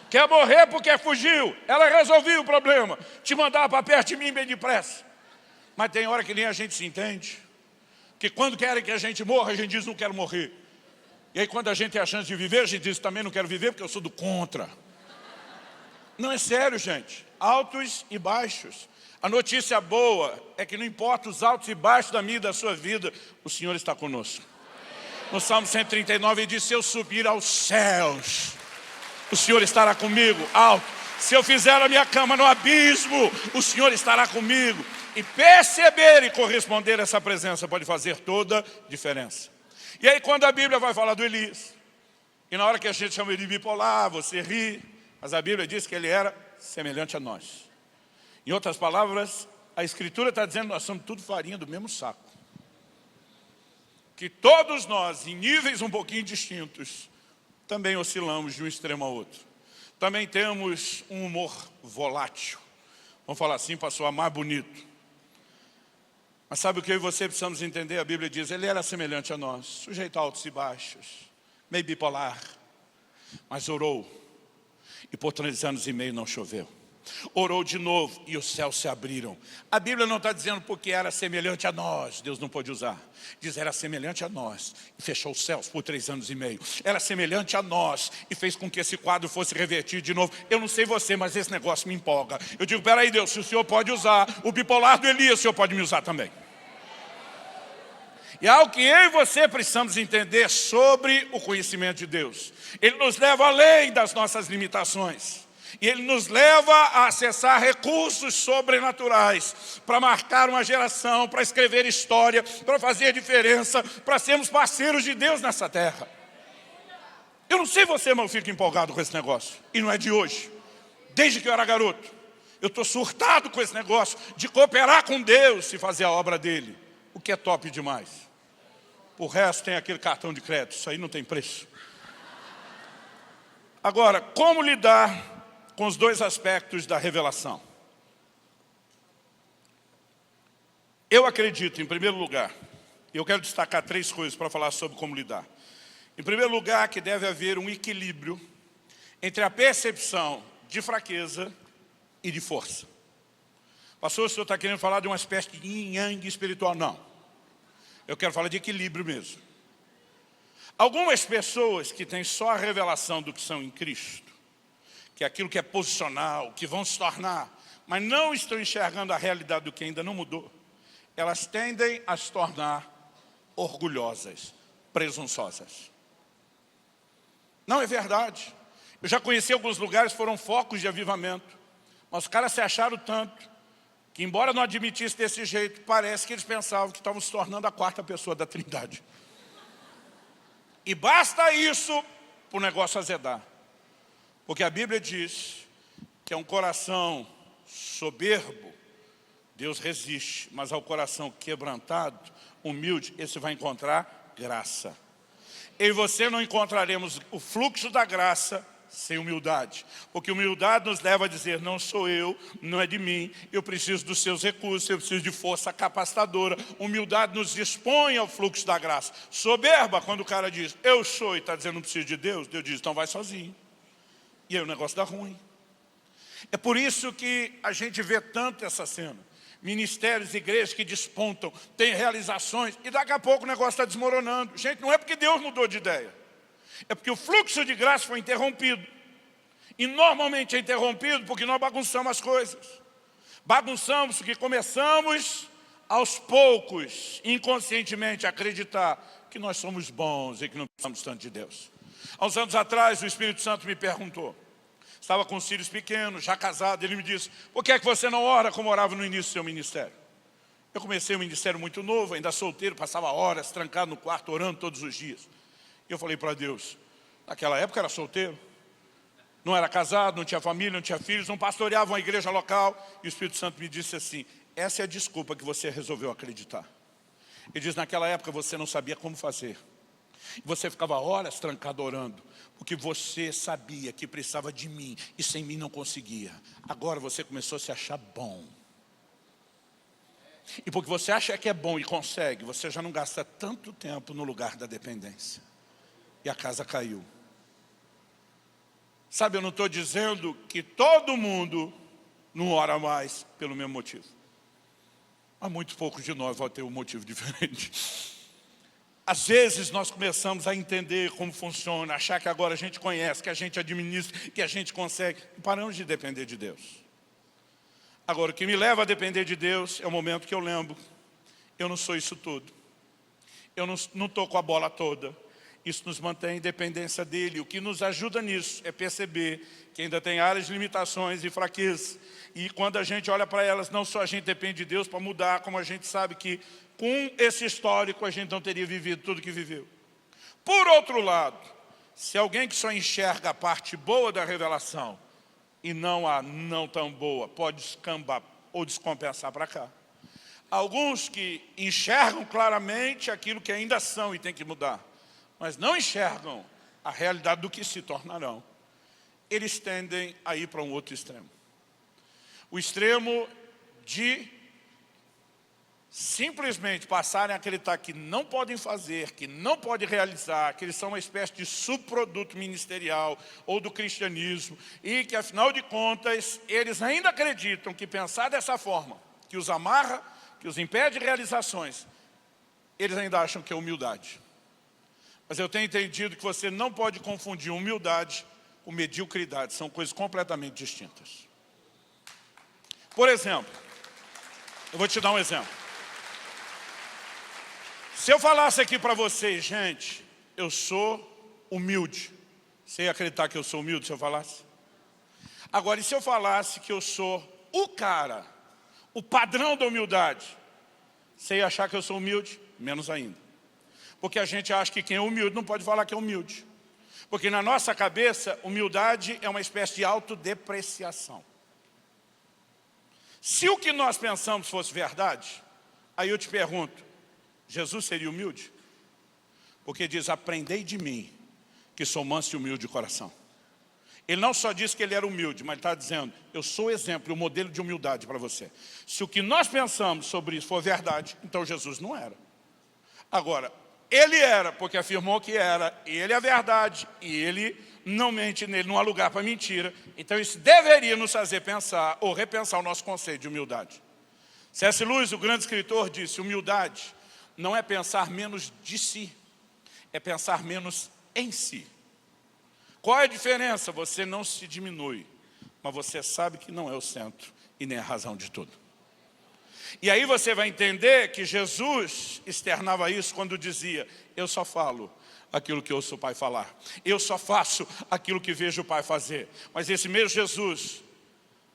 Quer morrer porque fugiu. Ela resolveu o problema. Te mandava para perto de mim bem depressa. Mas tem hora que nem a gente se entende. Que quando querem que a gente morra, a gente diz não quero morrer. E aí quando a gente tem a chance de viver, a gente diz também não quero viver porque eu sou do contra. Não é sério, gente. Altos e baixos. A notícia boa é que não importa os altos e baixos da minha e da sua vida, o Senhor está conosco. No Salmo 139 ele diz, se eu subir aos céus, o Senhor estará comigo, alto. Se eu fizer a minha cama no abismo, o Senhor estará comigo. E perceber e corresponder a essa presença pode fazer toda a diferença. E aí quando a Bíblia vai falar do Elias, e na hora que a gente chama ele de bipolar, você ri, mas a Bíblia diz que ele era semelhante a nós. Em outras palavras, a Escritura está dizendo que nós somos tudo farinha do mesmo saco. Que todos nós, em níveis um pouquinho distintos, também oscilamos de um extremo a outro. Também temos um humor volátil. Vamos falar assim para soar mais bonito. Mas sabe o que eu e você precisamos entender? A Bíblia diz, ele era semelhante a nós, sujeito a altos e baixos, meio bipolar, mas orou. E por 3 anos e meio não choveu. Orou de novo e os céus se abriram. A Bíblia não está dizendo porque era semelhante a nós, Deus não pôde usar. Diz, era semelhante a nós e fechou os céus por 3 anos e meio. Era semelhante a nós e fez com que esse quadro fosse revertido de novo. Eu não sei você, mas esse negócio me empolga. Eu digo, peraí Deus, se o Senhor pode usar o bipolar do Elias, o Senhor pode me usar também. E algo que eu e você precisamos entender sobre o conhecimento de Deus. Ele nos leva além das nossas limitações. E Ele nos leva a acessar recursos sobrenaturais para marcar uma geração, para escrever história, para fazer diferença, para sermos parceiros de Deus nessa terra. Eu não sei você, mas eu fico empolgado com esse negócio. E não é de hoje. Desde que eu era garoto, eu estou surtado com esse negócio de cooperar com Deus e fazer a obra dEle. O que é top demais. O resto tem aquele cartão de crédito, isso aí não tem preço. Agora, como lidar com os 2 aspectos da revelação? Eu acredito, em primeiro lugar, eu quero destacar 3 coisas para falar sobre como lidar. Em primeiro lugar, que deve haver um equilíbrio entre a percepção de fraqueza e de força. Pastor, o senhor está querendo falar de uma espécie de yin-yang espiritual? Não. Eu quero falar de equilíbrio mesmo. Algumas pessoas que têm só a revelação do que são em Cristo, que é aquilo que é posicional, que vão se tornar, mas não estão enxergando a realidade do que ainda não mudou, elas tendem a se tornar orgulhosas, presunçosas. Não é verdade. Eu já conheci alguns lugares que foram focos de avivamento, mas os caras se acharam tanto, que embora não admitisse desse jeito, parece que eles pensavam que estavam se tornando a 4ª pessoa da Trindade. E basta isso para o negócio azedar. Porque a Bíblia diz que é um coração soberbo, Deus resiste, mas ao coração quebrantado, humilde, esse vai encontrar graça. Eu e você não encontraremos o fluxo da graça sem humildade. Porque humildade nos leva a dizer, não sou eu, não é de mim, eu preciso dos seus recursos, eu preciso de força capacitadora. Humildade nos dispõe ao fluxo da graça. Soberba, quando o cara diz, eu sou, e está dizendo, não preciso de Deus, Deus diz, então vai sozinho. E aí o negócio dá ruim. É por isso que a gente vê tanto essa cena. Ministérios, igrejas que despontam, tem realizações, e daqui a pouco o negócio está desmoronando. Gente, não é porque Deus mudou de ideia. É porque o fluxo de graça foi interrompido. E normalmente é interrompido porque nós bagunçamos as coisas. Bagunçamos porque começamos aos poucos, inconscientemente, a acreditar que nós somos bons e que não precisamos tanto de Deus. Há uns anos atrás, o Espírito Santo me perguntou. Estava com os filhos pequenos, já casado, ele me disse, por que é que você não ora como orava no início do seu ministério? Eu comecei um ministério muito novo, ainda solteiro, passava horas trancado no quarto, orando todos os dias. E eu falei para Deus, naquela época era solteiro, não era casado, não tinha família, não tinha filhos, não pastoreava uma igreja local. E o Espírito Santo me disse assim, essa é a desculpa que você resolveu acreditar. Ele diz, naquela época você não sabia como fazer. Você ficava horas trancado orando, porque você sabia que precisava de mim e sem mim não conseguia. Agora você começou a se achar bom. E porque você acha que é bom e consegue, você já não gasta tanto tempo no lugar da dependência. E a casa caiu. Sabe, eu não estou dizendo que todo mundo não ora mais pelo mesmo motivo. Mas muito poucos de nós vão ter um motivo diferente. Às vezes nós começamos a entender como funciona, achar que agora a gente conhece, que a gente administra, que a gente consegue. E paramos de depender de Deus. Agora, o que me leva a depender de Deus é o momento que eu lembro. Eu não sou isso tudo. Eu não estou com a bola toda. Isso nos mantém em dependência dele. O que nos ajuda nisso é perceber que ainda tem áreas de limitações e fraquezas. E quando a gente olha para elas, não só a gente depende de Deus para mudar, como a gente sabe que com esse histórico a gente não teria vivido tudo que viveu. Por outro lado, se alguém que só enxerga a parte boa da revelação e não a não tão boa, pode descambar ou descompensar para cá. Alguns que enxergam claramente aquilo que ainda são e tem que mudar, mas não enxergam a realidade do que se tornarão, eles tendem a ir para um outro extremo. O extremo de simplesmente passarem a acreditar que não podem fazer, que não podem realizar, que eles são uma espécie de subproduto ministerial ou do cristianismo e que, afinal de contas, eles ainda acreditam que pensar dessa forma, que os amarra, que os impede de realizações, eles ainda acham que é humildade. Mas eu tenho entendido que você não pode confundir humildade com mediocridade. São coisas completamente distintas. Por exemplo, eu vou te dar um exemplo. Se eu falasse aqui para vocês, gente, eu sou humilde. Você ia acreditar que eu sou humilde se eu falasse? Agora, e se eu falasse que eu sou o cara, o padrão da humildade? Você ia achar que eu sou humilde? Menos ainda. Porque a gente acha que quem é humilde não pode falar que é humilde. Porque na nossa cabeça, humildade é uma espécie de autodepreciação. Se o que nós pensamos fosse verdade, aí eu te pergunto, Jesus seria humilde? Porque diz, aprendei de mim, que sou manso e humilde de coração. Ele não só disse que ele era humilde, mas ele está dizendo, eu sou o exemplo, o modelo de humildade para você. Se o que nós pensamos sobre isso for verdade, então Jesus não era. Agora, ele era, porque afirmou que era, ele é a verdade, e ele não mente nele, não há lugar para mentira. Então isso deveria nos fazer pensar, ou repensar o nosso conceito de humildade. C.S. Lewis, o grande escritor, disse, humildade não é pensar menos de si, é pensar menos em si. Qual é a diferença? Você não se diminui, mas você sabe que não é o centro e nem a razão de tudo. E aí você vai entender que Jesus externava isso quando dizia, eu só falo aquilo que ouço o Pai falar. Eu só faço aquilo que vejo o Pai fazer. Mas esse mesmo Jesus,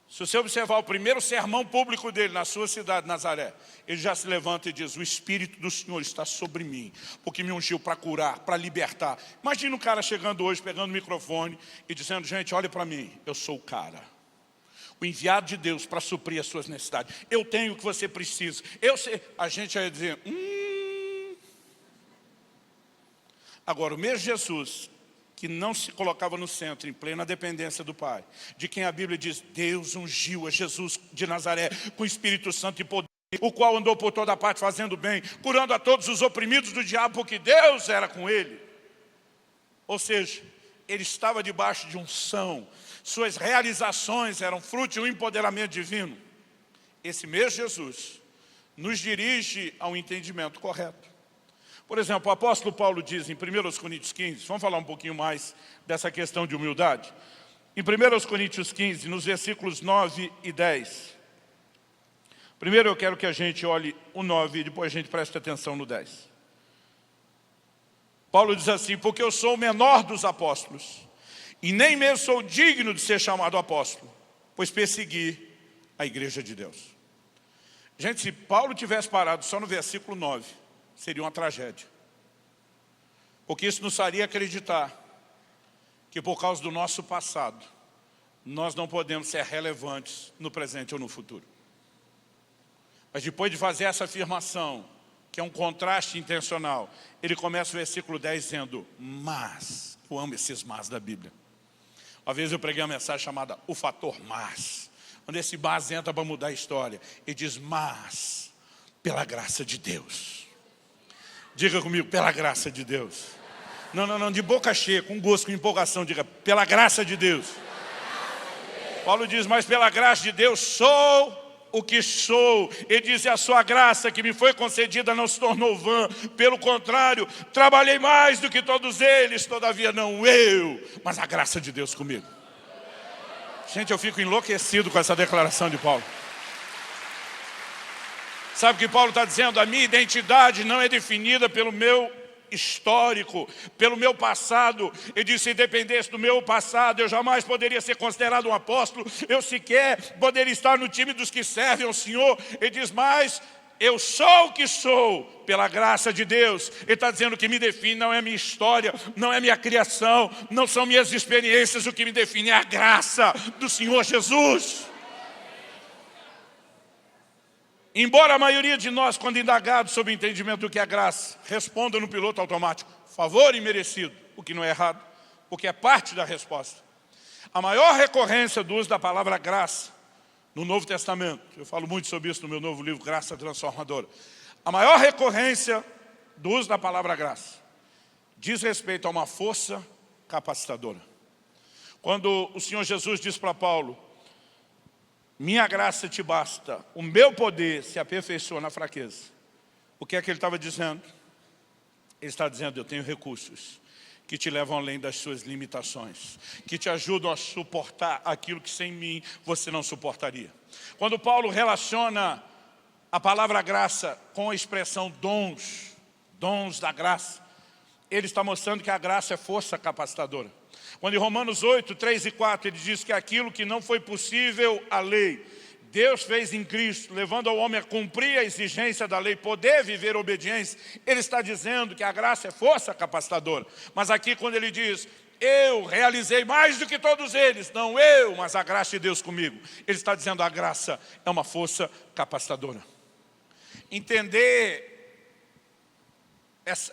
se você observar o primeiro sermão público dele na sua cidade, Nazaré, ele já se levanta e diz, o Espírito do Senhor está sobre mim, porque me ungiu para curar, para libertar. Imagina um cara chegando hoje, pegando o microfone e dizendo, gente, olha para mim, eu sou o cara. O enviado de Deus para suprir as suas necessidades. Eu tenho o que você precisa. Eu sei. A gente vai dizer, Agora, o mesmo Jesus, que não se colocava no centro, em plena dependência do Pai, de quem a Bíblia diz, Deus ungiu a Jesus de Nazaré com o Espírito Santo e poder, o qual andou por toda parte fazendo bem, curando a todos os oprimidos do diabo, porque Deus era com ele. Ou seja, ele estava debaixo de unção, suas realizações eram fruto de um empoderamento divino. Esse mesmo Jesus nos dirige ao entendimento correto. Por exemplo, o apóstolo Paulo diz em 1 Coríntios 15, vamos falar um pouquinho mais dessa questão de humildade. Em 1 Coríntios 15, nos versículos 9 e 10. Primeiro eu quero que a gente olhe o 9 e depois a gente preste atenção no 10. Paulo diz assim, porque eu sou o menor dos apóstolos, e nem mesmo sou digno de ser chamado apóstolo, pois persegui a igreja de Deus. Gente, se Paulo tivesse parado só no versículo 9, seria uma tragédia. Porque isso nos faria acreditar que por causa do nosso passado, nós não podemos ser relevantes no presente ou no futuro. Mas depois de fazer essa afirmação, que é um contraste intencional, ele começa o versículo 10 dizendo, mas, eu amo esses mas da Bíblia. Uma vez eu preguei uma mensagem chamada O Fator Mas, onde esse mas entra para mudar a história. Ele diz, mas, Pela graça de Deus. Diga comigo, pela graça de Deus. Não, de boca cheia, com gosto, com empolgação, diga, pela graça de Deus. Paulo diz, mas pela graça de Deus sou o que sou. Ele diz, a sua graça que me foi concedida não se tornou vã. Pelo contrário, trabalhei mais do que todos eles, todavia não eu, mas a graça de Deus comigo. Gente, eu fico enlouquecido com essa declaração de Paulo. Sabe o que Paulo está dizendo? A minha identidade não é definida pelo meu histórico, pelo meu passado. Ele disse, se dependesse do meu passado, eu jamais poderia ser considerado um apóstolo, eu sequer poderia estar no time dos que servem ao Senhor. Ele diz, mas eu sou o que sou, pela graça de Deus. Ele está dizendo que me define não é a minha história, não é a minha criação, não são minhas experiências, o que me define é a graça do Senhor Jesus. Embora a maioria de nós, quando indagados sobre o entendimento do que é graça, responda no piloto automático, favor imerecido, o que não é errado, porque é parte da resposta. A maior recorrência do uso da palavra graça no Novo Testamento, eu falo muito sobre isso no meu novo livro, Graça Transformadora. A maior recorrência do uso da palavra graça diz respeito a uma força capacitadora. Quando o Senhor Jesus diz para Paulo, minha graça te basta, o meu poder se aperfeiçoa na fraqueza. O que é que ele estava dizendo? Ele está dizendo, eu tenho recursos que te levam além das suas limitações, que te ajudam a suportar aquilo que sem mim você não suportaria. Quando Paulo relaciona a palavra graça com a expressão dons da graça, ele está mostrando que a graça é força capacitadora. Quando em Romanos 8, 3 e 4, ele diz que aquilo que não foi possível à lei, Deus fez em Cristo, levando ao homem a cumprir a exigência da lei, poder viver obediência. Ele está dizendo que a graça é força capacitadora. Mas aqui quando ele diz, eu realizei mais do que todos eles, não eu, mas a graça de Deus comigo. Ele está dizendo, a graça é uma força capacitadora.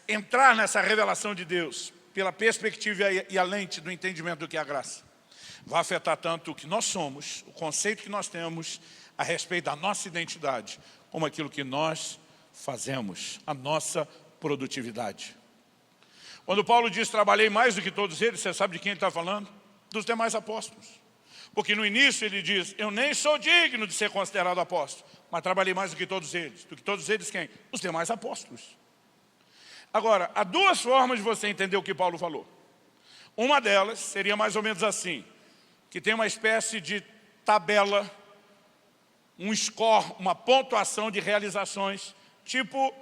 Entrar nessa revelação de Deus, pela perspectiva e a lente do entendimento do que é a graça, vai afetar tanto o que nós somos, o conceito que nós temos a respeito da nossa identidade, como aquilo que nós fazemos, a nossa produtividade. Quando Paulo diz, trabalhei mais do que todos eles, você sabe de quem ele está falando? Dos demais apóstolos. Porque no início ele diz, eu nem sou digno de ser considerado apóstolo, mas trabalhei mais do que todos eles. Do que todos eles quem? Os demais apóstolos. Agora, há duas formas de você entender o que Paulo falou. Uma delas seria mais ou menos assim, que tem uma espécie de tabela, um score, uma pontuação de realizações, tipo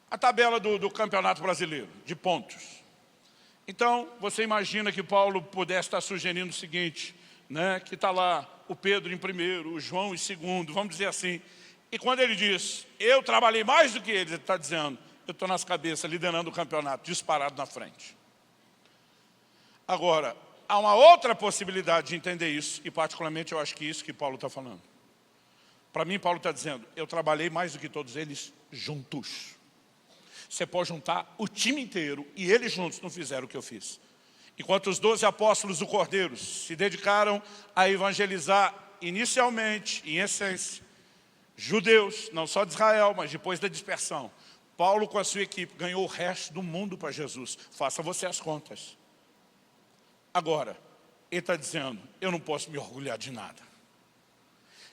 a tabela do Campeonato Brasileiro, de pontos. Então, você imagina que Paulo pudesse estar sugerindo o seguinte, né, que está lá o Pedro em primeiro, o João em segundo, vamos dizer assim. E quando ele diz, eu trabalhei mais do que eles, ele está dizendo, eu estou nas cabeças, liderando o campeonato, disparado na frente. Agora, há uma outra possibilidade de entender isso, e particularmente eu acho que isso que Paulo está falando. Para mim, Paulo está dizendo, eu trabalhei mais do que todos eles juntos. Você pode juntar o time inteiro, e eles juntos não fizeram o que eu fiz. Enquanto os 12 apóstolos do Cordeiro se dedicaram a evangelizar inicialmente, em essência, judeus, não só de Israel, mas depois da dispersão, Paulo com a sua equipe ganhou o resto do mundo para Jesus. Faça você as contas. Agora, ele está dizendo, eu não posso me orgulhar de nada.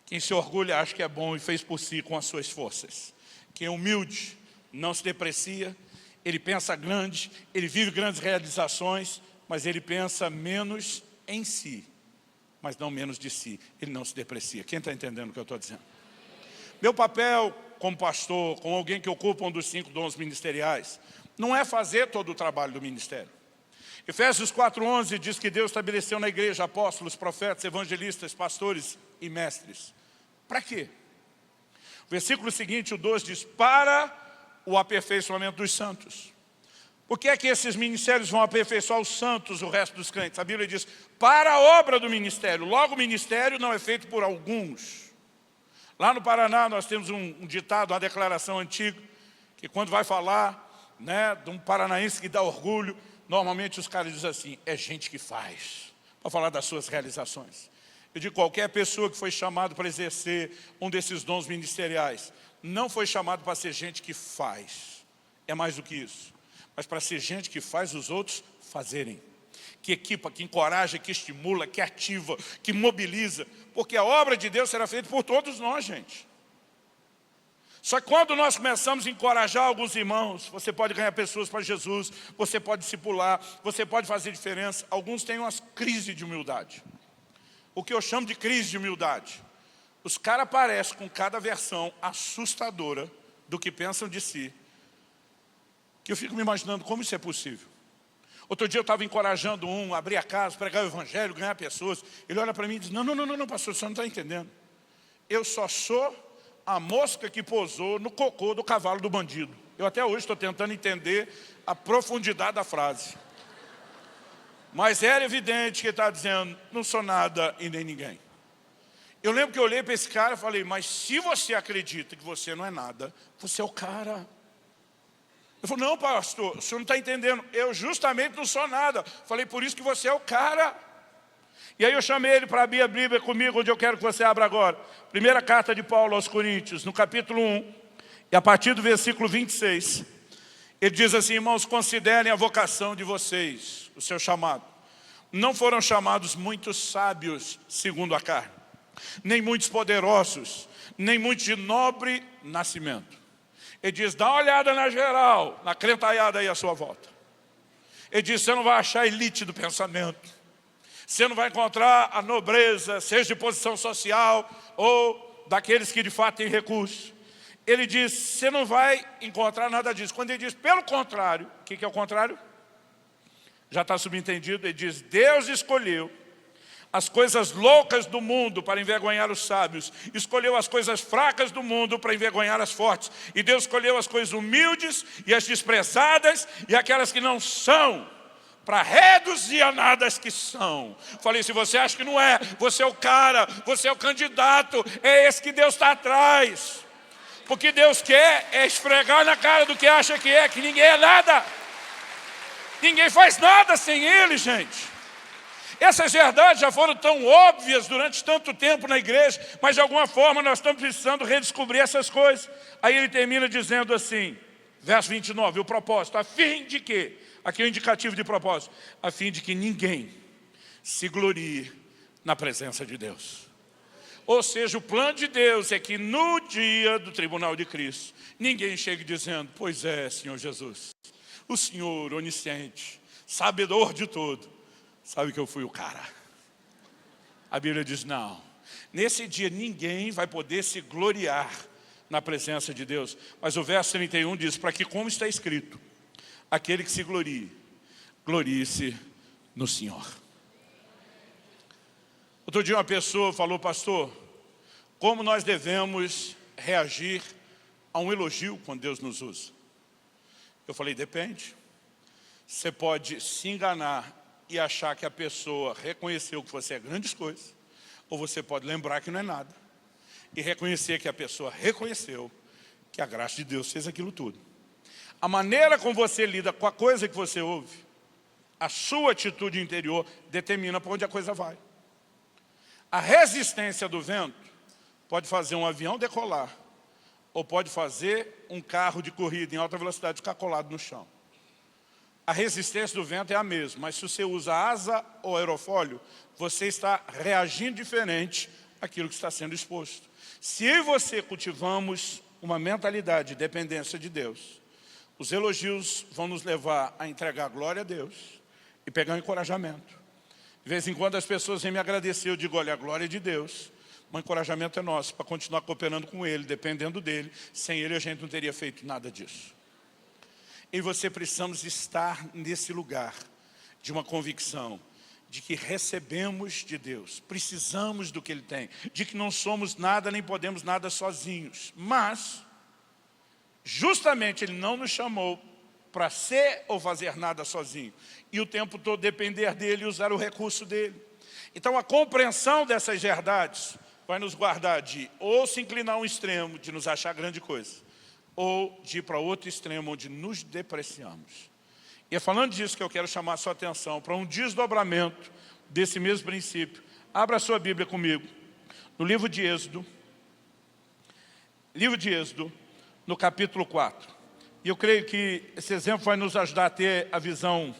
Quem se orgulha acha que é bom e fez por si com as suas forças. Quem é humilde não se deprecia, ele pensa grande, ele vive grandes realizações, mas ele pensa menos em si, mas não menos de si. Ele não se deprecia. Quem está entendendo o que eu estou dizendo? Meu papel como pastor, como alguém que ocupa um dos 5 dons ministeriais, não é fazer todo o trabalho do ministério. Efésios 4:11 diz que Deus estabeleceu na igreja apóstolos, profetas, evangelistas, pastores e mestres. Para quê? O versículo seguinte, o 12, diz, para o aperfeiçoamento dos santos. Por que é que esses ministérios vão aperfeiçoar os santos, o resto dos crentes? A Bíblia diz, para a obra do ministério. Logo, o ministério não é feito por alguns. Lá no Paraná nós temos um ditado, uma declaração antiga, que quando vai falar, né, de um paranaense que dá orgulho, normalmente os caras dizem assim, é gente que faz, para falar das suas realizações. Eu digo, qualquer pessoa que foi chamada para exercer um desses dons ministeriais, não foi chamado para ser gente que faz. É mais do que isso. Mas para ser gente que faz os outros fazerem. Que equipa, que encoraja, que estimula, que ativa, que mobiliza. Porque a obra de Deus será feita por todos nós, gente. Só que quando nós começamos a encorajar alguns irmãos, você pode ganhar pessoas para Jesus, você pode discipular, você pode fazer diferença. Alguns têm umas crises de humildade. O que eu chamo de crise de humildade. Os caras aparecem com cada versão assustadora do que pensam de si. Que eu fico me imaginando como isso é possível. Outro dia eu estava encorajando a abrir a casa, pregar o evangelho, ganhar pessoas. Ele olha para mim e diz, não, pastor, você não está entendendo. Eu só sou a mosca que pousou no cocô do cavalo do bandido. Eu até hoje estou tentando entender a profundidade da frase. Mas era evidente que ele estava dizendo, não sou nada e nem ninguém. Eu lembro que eu olhei para esse cara e falei, mas se você acredita que você não é nada, você é o cara. Ele falou, não, pastor, o senhor não está entendendo. Eu justamente não sou nada. Falei, por isso que você é o cara. E aí eu chamei ele para abrir a Bíblia comigo, onde eu quero que você abra agora. Primeira carta de Paulo aos Coríntios, no capítulo 1, e a partir do versículo 26. Ele diz assim, irmãos, considerem a vocação de vocês, o seu chamado. Não foram chamados muitos sábios segundo a carne, nem muitos poderosos, nem muitos de nobre nascimento. Ele diz, dá uma olhada na geral, na crentaiada aí à sua volta. Ele diz, você não vai achar a elite do pensamento. Você não vai encontrar a nobreza, seja de posição social ou daqueles que de fato têm recursos. Ele diz, você não vai encontrar nada disso. Quando ele diz, pelo contrário, o que é o contrário? Já está subentendido, ele diz, Deus escolheu as coisas loucas do mundo para envergonhar os sábios. Escolheu as coisas fracas do mundo para envergonhar as fortes. E Deus escolheu as coisas humildes e as desprezadas e aquelas que não são, para reduzir a nada as que são. Falei, se você acha que não é, você é o cara, você é o candidato, é esse que Deus está atrás. Porque Deus quer é esfregar na cara do que acha que ninguém é nada. Ninguém faz nada sem Ele, gente. Essas verdades já foram tão óbvias durante tanto tempo na igreja, mas de alguma forma nós estamos precisando redescobrir essas coisas. Aí ele termina dizendo assim, verso 29, o propósito, a fim de quê? Aqui é o indicativo de propósito, a fim de que ninguém se glorie na presença de Deus. Ou seja, o plano de Deus é que no dia do tribunal de Cristo, ninguém chegue dizendo, pois é, Senhor Jesus, o Senhor onisciente, sabedor de tudo, sabe que eu fui o cara. A Bíblia diz, não. Nesse dia ninguém vai poder se gloriar na presença de Deus. Mas o verso 31 diz, para que como está escrito, aquele que se glorie, glorie-se no Senhor. Outro dia uma pessoa falou, pastor, como nós devemos reagir a um elogio quando Deus nos usa? Eu falei, depende. Você pode se enganar e achar que a pessoa reconheceu que você é grandes coisas, ou você pode lembrar que não é nada, e reconhecer que a pessoa reconheceu que a graça de Deus fez aquilo tudo. A maneira como você lida com a coisa que você ouve, a sua atitude interior, determina para onde a coisa vai. A resistência do vento pode fazer um avião decolar, ou pode fazer um carro de corrida em alta velocidade ficar colado no chão. A resistência do vento é a mesma, mas se você usa asa ou aerofólio, você está reagindo diferente àquilo que está sendo exposto. Se eu e você cultivamos uma mentalidade de dependência de Deus, os elogios vão nos levar a entregar glória a Deus e pegar um encorajamento. De vez em quando as pessoas vêm me agradecer, eu digo, olha, a glória é de Deus, o encorajamento é nosso, para continuar cooperando com Ele, dependendo dEle. Sem Ele a gente não teria feito nada disso. E você precisamos estar nesse lugar de uma convicção de que recebemos de Deus, precisamos do que Ele tem, de que não somos nada nem podemos nada sozinhos. Mas, justamente Ele não nos chamou para ser ou fazer nada sozinho. E o tempo todo depender dEle e usar o recurso dEle. Então a compreensão dessas verdades vai nos guardar de ou se inclinar a um extremo, de nos achar grande coisa, ou de ir para outro extremo, onde nos depreciamos. E é falando disso que eu quero chamar a sua atenção para um desdobramento desse mesmo princípio. Abra a sua Bíblia comigo, no livro de Êxodo. livro de Êxodo, no capítulo 4. E eu creio que esse exemplo vai nos ajudar a ter a visão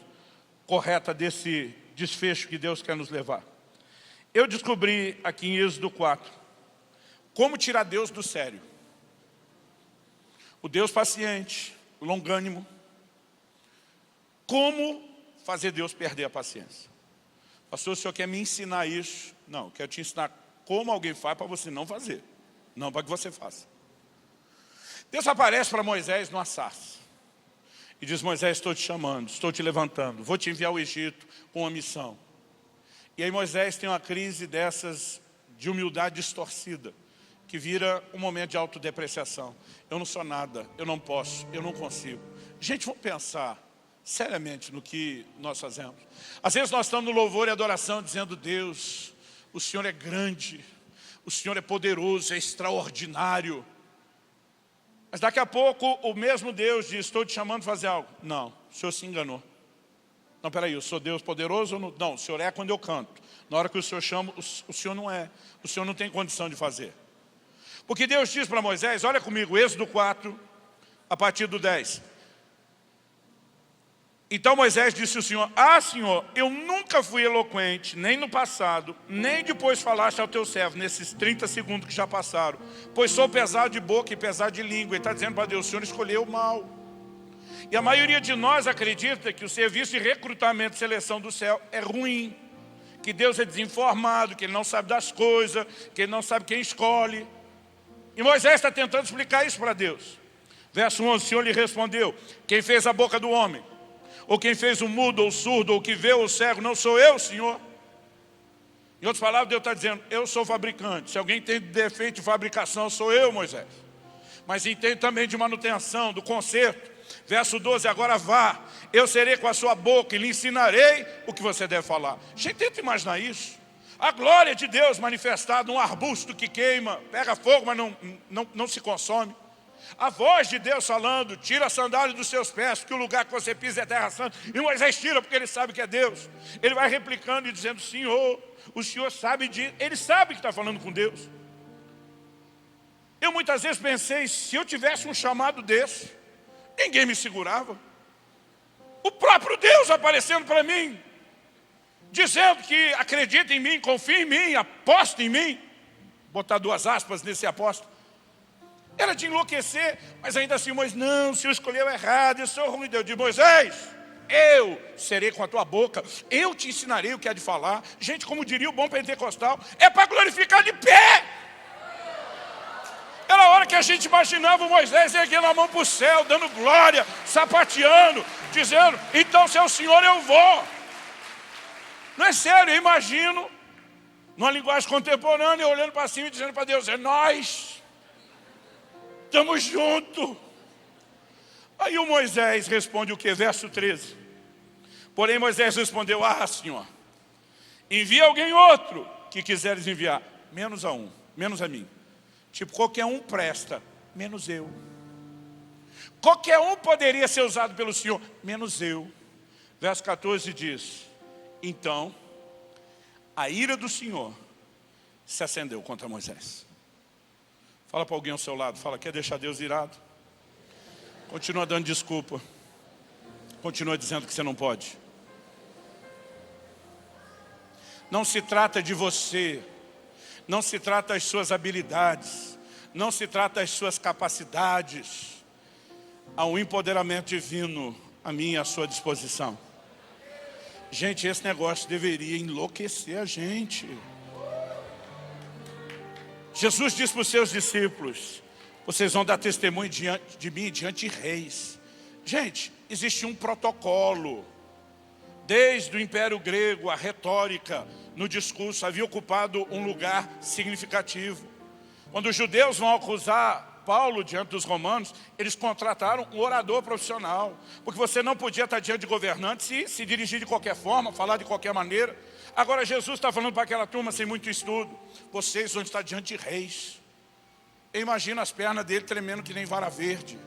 correta desse desfecho que Deus quer nos levar. Eu descobri aqui em Êxodo 4, como tirar Deus do sério. O Deus paciente, longânimo. Como fazer Deus perder a paciência. Pastor, o senhor quer me ensinar isso? Não, eu quero te ensinar como alguém faz para você não fazer. Não para que você faça. Deus aparece para Moisés numa sarça. E diz, Moisés, estou te chamando, estou te levantando. Vou te enviar ao Egito com uma missão. E aí Moisés tem uma crise dessas de humildade distorcida. Que vira um momento de autodepreciação. Eu não sou nada, eu não posso, eu não consigo. Gente, vamos pensar seriamente no que nós fazemos. Às vezes nós estamos no louvor e adoração dizendo, Deus, o Senhor é grande, o Senhor é poderoso, é extraordinário. Mas daqui a pouco o mesmo Deus diz, estou te chamando para fazer algo. Não, o Senhor se enganou. Não, peraí, eu sou Deus poderoso ou não? Não, o Senhor é quando eu canto. Na hora que o Senhor chama, o Senhor não é. O Senhor não tem condição de fazer. Porque Deus diz para Moisés, olha comigo, Êxodo 4, a partir do 10. Então Moisés disse ao Senhor, Senhor, eu nunca fui eloquente, nem no passado, nem depois falaste ao teu servo, nesses 30 segundos que já passaram, pois sou pesado de boca e pesado de língua. Ele está dizendo para Deus, o Senhor escolheu o mal. E a maioria de nós acredita que o serviço de recrutamento e seleção do céu é ruim, que Deus é desinformado, que Ele não sabe das coisas, que Ele não sabe quem escolhe. E Moisés está tentando explicar isso para Deus. Verso 11, o Senhor lhe respondeu, quem fez a boca do homem? Ou quem fez o mudo, ou o surdo, ou o que vê, ou o cego, não sou eu, Senhor? Em outras palavras, Deus está dizendo, eu sou fabricante. Se alguém tem defeito de fabricação, sou eu, Moisés. Mas entende também de manutenção, do conserto. Verso 12, agora vá, eu serei com a sua boca e lhe ensinarei o que você deve falar. Gente, tenta imaginar isso. A glória de Deus manifestada num arbusto que queima, pega fogo, mas não se consome. A voz de Deus falando, tira a sandália dos seus pés, porque o lugar que você pisa é terra santa. E Moisés tira, porque ele sabe que é Deus. Ele vai replicando e dizendo, Senhor, o Senhor sabe disso. Ele sabe que está falando com Deus. Eu muitas vezes pensei, se eu tivesse um chamado desse, ninguém me segurava. O próprio Deus aparecendo para mim, dizendo que acredita em mim, confia em mim, aposta em mim. Vou botar 2 aspas nesse aposto. Era de enlouquecer, mas ainda assim, Moisés, não, o Senhor escolheu errado, eu sou ruim. Deus diz, Moisés, eu serei com a tua boca, eu te ensinarei o que há de falar. Gente, como diria o bom pentecostal, é para glorificar de pé. Era a hora que a gente imaginava o Moisés erguendo a mão para o céu, dando glória, sapateando, dizendo, então se é o Senhor eu vou. Não é sério, eu imagino, numa linguagem contemporânea, olhando para cima e dizendo para Deus, é nós, estamos juntos. Aí o Moisés responde o que? Verso 13. Porém Moisés respondeu, Senhor, envia alguém outro que quiseres enviar, menos a um, menos a mim. Tipo, qualquer um presta, menos eu. Qualquer um poderia ser usado pelo Senhor, menos eu. Verso 14 diz, então, a ira do Senhor se acendeu contra Moisés. Fala para alguém ao seu lado, fala, quer deixar Deus irado? Continua dando desculpa. Continua dizendo que você não pode. Não se trata de você. Não se trata das suas habilidades. Não se trata das suas capacidades. Há um empoderamento divino a mim e à sua disposição. Gente, esse negócio deveria enlouquecer a gente. Jesus disse para os seus discípulos, vocês vão dar testemunho diante de mim, diante de reis. Gente, existe um protocolo. Desde o Império Grego, a retórica no discurso havia ocupado um lugar significativo. Quando os judeus vão acusar Paulo diante dos romanos, eles contrataram um orador profissional, porque você não podia estar diante de governantes e se dirigir de qualquer forma, falar de qualquer maneira. Agora Jesus está falando para aquela turma sem muito estudo, vocês vão estar diante de reis. Eu imagino as pernas dele tremendo que nem vara verde.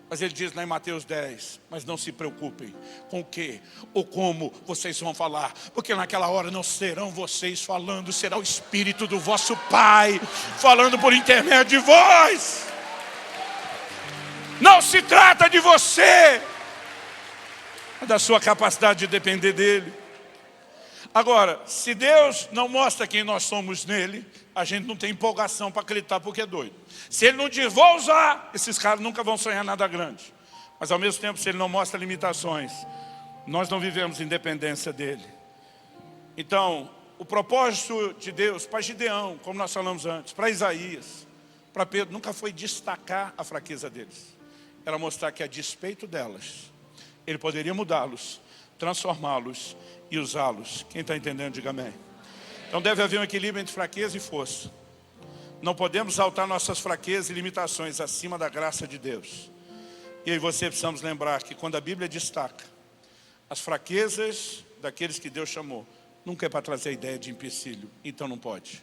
Mas ele diz lá em Mateus 10, mas não se preocupem com o que ou como vocês vão falar, porque naquela hora não serão vocês falando, será o Espírito do vosso Pai falando por intermédio de vós. Não se trata de você, é da sua capacidade de depender dele. Agora, se Deus não mostra quem nós somos nele, a gente não tem empolgação para acreditar porque é doido. Se ele não diz, vou usar, esses caras nunca vão sonhar nada grande. Mas ao mesmo tempo, se ele não mostra limitações, nós não vivemos independência dele. Então, o propósito de Deus para Gideão, como nós falamos antes, para Isaías, para Pedro, nunca foi destacar a fraqueza deles. Era mostrar que a despeito delas, ele poderia mudá-los, transformá-los e usá-los. Quem está entendendo, diga amém. Então deve haver um equilíbrio entre fraqueza e força. Não podemos exaltar nossas fraquezas e limitações acima da graça de Deus. E aí você precisamos lembrar que quando a Bíblia destaca as fraquezas daqueles que Deus chamou, nunca é para trazer a ideia de empecilho, então não pode.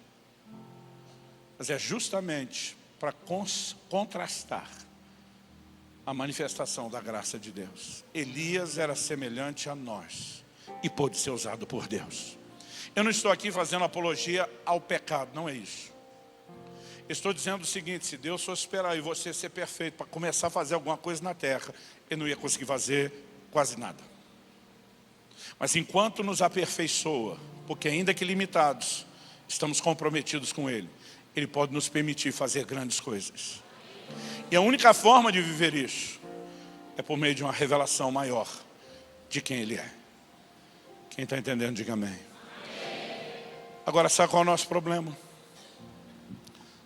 Mas é justamente para contrastar a manifestação da graça de Deus. Elias era semelhante a nós e pôde ser usado por Deus. Eu não estou aqui fazendo apologia ao pecado, não é isso. Estou dizendo o seguinte, se Deus fosse esperar e você ser perfeito para começar a fazer alguma coisa na terra, ele não ia conseguir fazer quase nada. Mas enquanto nos aperfeiçoa, porque ainda que limitados, estamos comprometidos com ele, ele pode nos permitir fazer grandes coisas. E a única forma de viver isso é por meio de uma revelação maior de quem ele é. Quem está entendendo, diga amém. Agora, sabe qual é o nosso problema?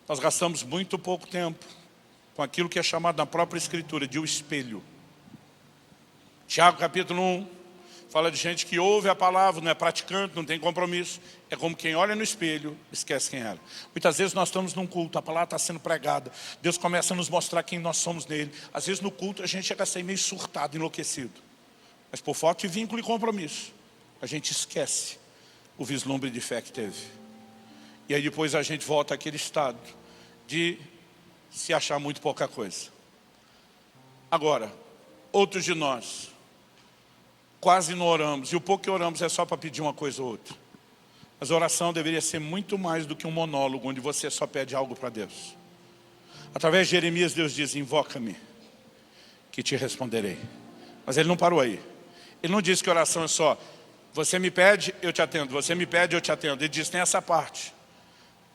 Nós gastamos muito pouco tempo com aquilo que é chamado na própria Escritura de o espelho. Tiago capítulo 1 fala de gente que ouve a palavra, não é praticante, não tem compromisso. É como quem olha no espelho, esquece quem era. Muitas vezes nós estamos num culto, a palavra está sendo pregada, Deus começa a nos mostrar quem nós somos nele. Às vezes no culto a gente chega a ser meio surtado, enlouquecido. Mas por falta de vínculo e compromisso, a gente esquece o vislumbre de fé que teve. E aí depois a gente volta àquele estado de se achar muito pouca coisa. Agora, outros de nós quase não oramos, e o pouco que oramos é só para pedir uma coisa ou outra. Mas a oração deveria ser muito mais do que um monólogo, onde você só pede algo para Deus. Através de Jeremias, Deus diz, invoca-me, que te responderei. Mas ele não parou aí. Ele não disse que oração é só, você me pede, eu te atendo, você me pede, eu te atendo. Ele diz, tem essa parte.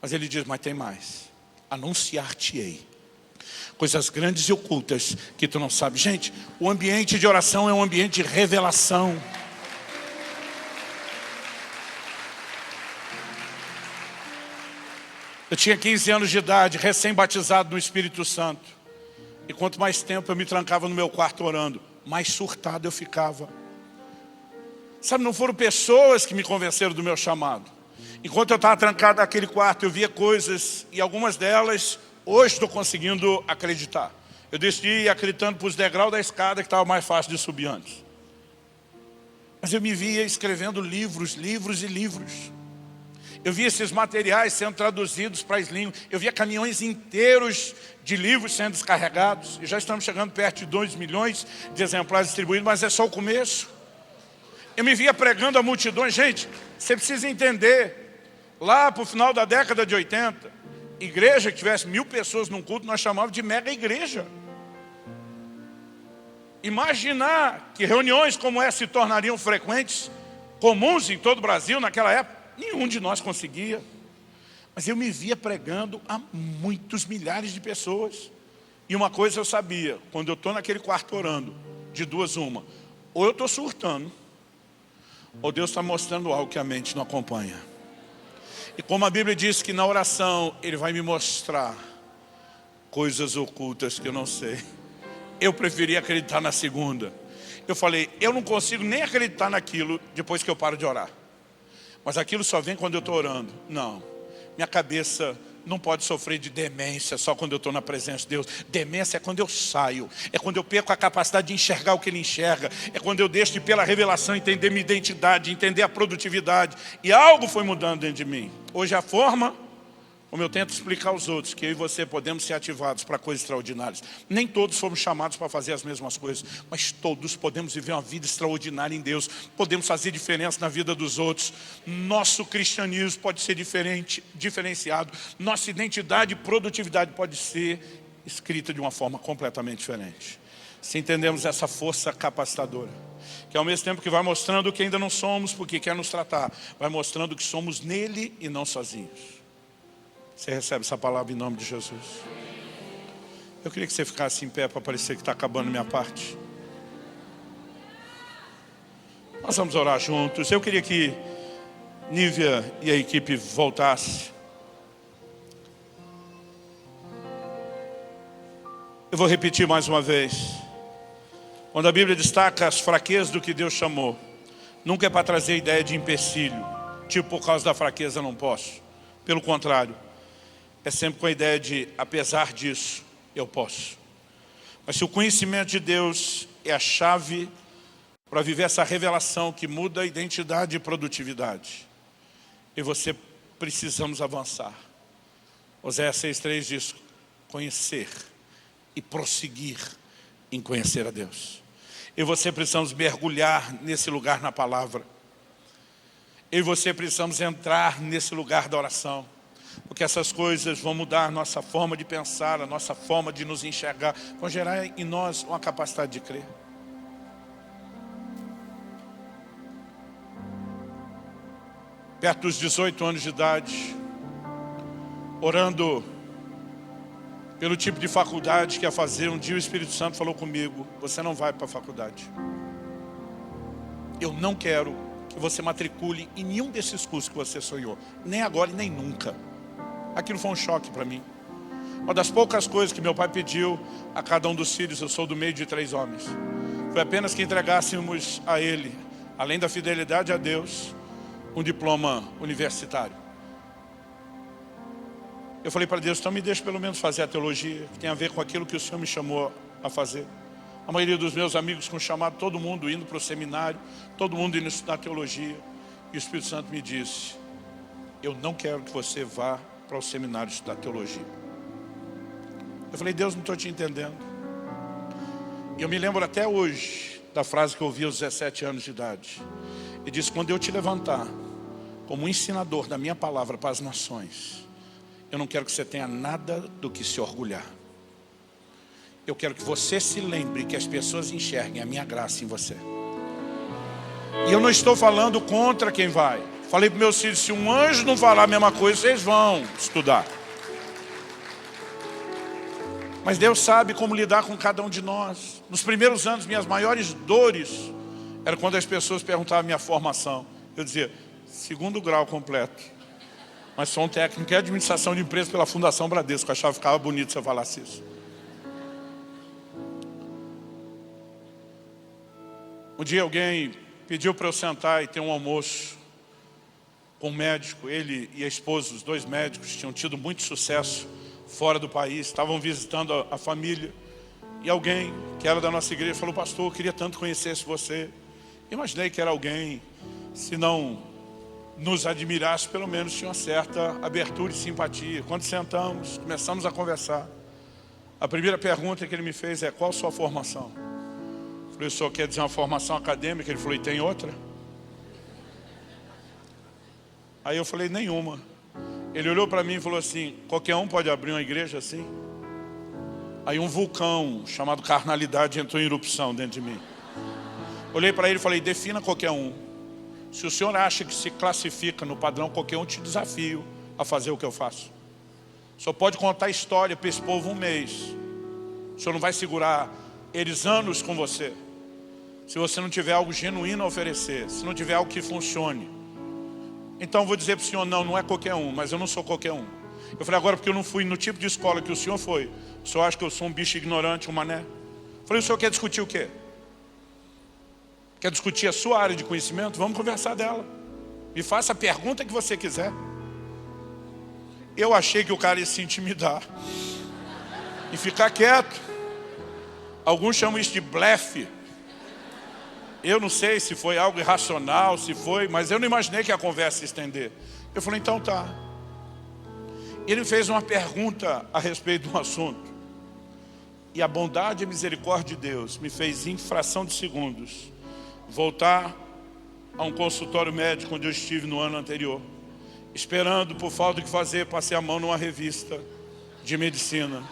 Mas ele diz, mas tem mais. Anunciar-te-ei coisas grandes e ocultas que tu não sabes. Gente, o ambiente de oração é um ambiente de revelação. Eu tinha 15 anos de idade, recém-batizado no Espírito Santo. E quanto mais tempo eu me trancava no meu quarto orando, mais surtado eu ficava. Sabe, não foram pessoas que me convenceram do meu chamado. Enquanto eu estava trancado naquele quarto, eu via coisas, e algumas delas, hoje estou conseguindo acreditar. Eu decidi ir acreditando para os degraus da escada, que estava mais fácil de subir antes. Mas eu me via escrevendo livros, livros e livros. Eu via esses materiais sendo traduzidos para as línguas. Eu via caminhões inteiros de livros sendo descarregados. E já estamos chegando perto de 2 milhões de exemplares distribuídos, mas é só o começo. Eu me via pregando a multidões. Gente, você precisa entender. Lá para o final da década de 80, igreja que tivesse 1000 pessoas num culto, nós chamávamos de mega igreja. Imaginar que reuniões como essa se tornariam frequentes, comuns em todo o Brasil naquela época, nenhum de nós conseguia. Mas eu me via pregando a muitos milhares de pessoas. E uma coisa eu sabia, quando eu estou naquele quarto orando, de duas uma, ou eu estou surtando, ou Deus está mostrando algo que a mente não acompanha. E como a Bíblia diz que na oração Ele vai me mostrar coisas ocultas que eu não sei, eu preferi acreditar na segunda. Eu falei, eu não consigo nem acreditar naquilo depois que eu paro de orar. Mas aquilo só vem quando eu estou orando. Não, minha cabeça não pode sofrer de demência só quando eu estou na presença de Deus. Demência é quando eu saio, é quando eu perco a capacidade de enxergar o que Ele enxerga, é quando eu deixo de, pela revelação, entender minha identidade, entender a produtividade. E algo foi mudando dentro de mim. Hoje a forma como eu tento explicar aos outros, que eu e você podemos ser ativados para coisas extraordinárias. Nem todos fomos chamados para fazer as mesmas coisas, mas todos podemos viver uma vida extraordinária em Deus. Podemos fazer diferença na vida dos outros. Nosso cristianismo pode ser diferente, diferenciado. Nossa identidade e produtividade pode ser escrita de uma forma completamente diferente. Se entendemos essa força capacitadora, que ao mesmo tempo que vai mostrando o que ainda não somos, porque quer nos tratar, vai mostrando que somos nele e não sozinhos. Você recebe essa palavra em nome de Jesus? Eu queria que você ficasse em pé para parecer que está acabando minha parte. Nós vamos orar juntos. Eu queria que Nívia e a equipe voltasse. Eu vou repetir mais uma vez. Quando a Bíblia destaca as fraquezas do que Deus chamou, nunca é para trazer ideia de empecilho, tipo, por causa da fraqueza não posso. Pelo contrário, é sempre com a ideia de, apesar disso, eu posso. Mas se o conhecimento de Deus é a chave para viver essa revelação que muda a identidade e produtividade, e você precisamos avançar. Oséias 6,3 diz, conhecer e prosseguir em conhecer a Deus. Eu e você precisamos mergulhar nesse lugar na palavra. Eu e você precisamos entrar nesse lugar da oração. Porque essas coisas vão mudar a nossa forma de pensar, a nossa forma de nos enxergar, vão gerar em nós uma capacidade de crer. Perto dos 18 anos de idade, orando pelo tipo de faculdade que ia fazer, um dia o Espírito Santo falou comigo, você não vai para a faculdade. Eu não quero que você matricule em nenhum desses cursos que você sonhou, nem agora e nem nunca. Aquilo foi um choque para mim. Uma das poucas coisas que meu pai pediu a cada um dos filhos, eu sou do meio de 3 homens, foi apenas que entregássemos a ele, além da fidelidade a Deus, um diploma universitário. Eu falei para Deus, então me deixa pelo menos fazer a teologia, que tem a ver com aquilo que o Senhor me chamou a fazer. A maioria dos meus amigos com chamado, todo mundo indo para o seminário, todo mundo indo estudar teologia. E o Espírito Santo me disse, eu não quero que você vá para o seminário estudar teologia. Eu falei, Deus, não estou te entendendo. E eu me lembro até hoje da frase que eu ouvi aos 17 anos de idade. Ele disse, quando eu te levantar como ensinador da minha palavra para as nações, eu não quero que você tenha nada do que se orgulhar. Eu quero que você se lembre que as pessoas enxerguem a minha graça em você. E eu não estou falando contra quem vai. Falei para meus filhos, se um anjo não falar a mesma coisa, vocês vão estudar. Mas Deus sabe como lidar com cada um de nós. Nos primeiros anos, minhas maiores dores era quando as pessoas perguntavam a minha formação. Eu dizia, 2º grau completo. Mas sou um técnico em administração de empresas pela Fundação Bradesco. Eu achava que ficava bonito se eu falasse isso. Um dia alguém pediu para eu sentar e ter um almoço com um médico. Ele e a esposa, os 2 médicos, tinham tido muito sucesso fora do país. Estavam visitando a família. E alguém que era da nossa igreja falou, pastor, eu queria tanto conhecer você. Imaginei que era alguém, se não nos admirasse, pelo menos tinha uma certa abertura e simpatia. Quando sentamos, começamos a conversar. A primeira pergunta que ele me fez é, qual a sua formação? Eu falei, o senhor quer dizer uma formação acadêmica? Ele falou, e tem outra? Aí eu falei, nenhuma. Ele olhou para mim e falou assim, qualquer um pode abrir uma igreja assim? Aí um vulcão chamado carnalidade entrou em erupção dentro de mim. Olhei para ele e falei, defina qualquer um. Se o senhor acha que se classifica no padrão qualquer um, te desafio a fazer o que eu faço. O senhor pode contar a história para esse povo 1 mês. O senhor não vai segurar eles anos com você. Se você não tiver algo genuíno a oferecer, se não tiver algo que funcione. Então eu vou dizer para o senhor, não é qualquer um, mas eu não sou qualquer um. Eu falei, agora porque eu não fui no tipo de escola que o senhor foi, o senhor acha que eu sou um bicho ignorante, um mané? Eu falei, o senhor quer discutir o quê? Quer discutir a sua área de conhecimento? Vamos conversar dela. Me faça a pergunta que você quiser. Eu achei que o cara ia se intimidar e ficar quieto. Alguns chamam isso de blefe. Eu não sei se foi algo irracional, se foi, mas eu não imaginei que a conversa ia estender. Eu falei, então tá. Ele fez uma pergunta a respeito do assunto. E a bondade e a misericórdia de Deus me fez, em fração de segundos, voltar a um consultório médico onde eu estive no ano anterior, esperando, por falta do que fazer, passei a mão numa revista de medicina.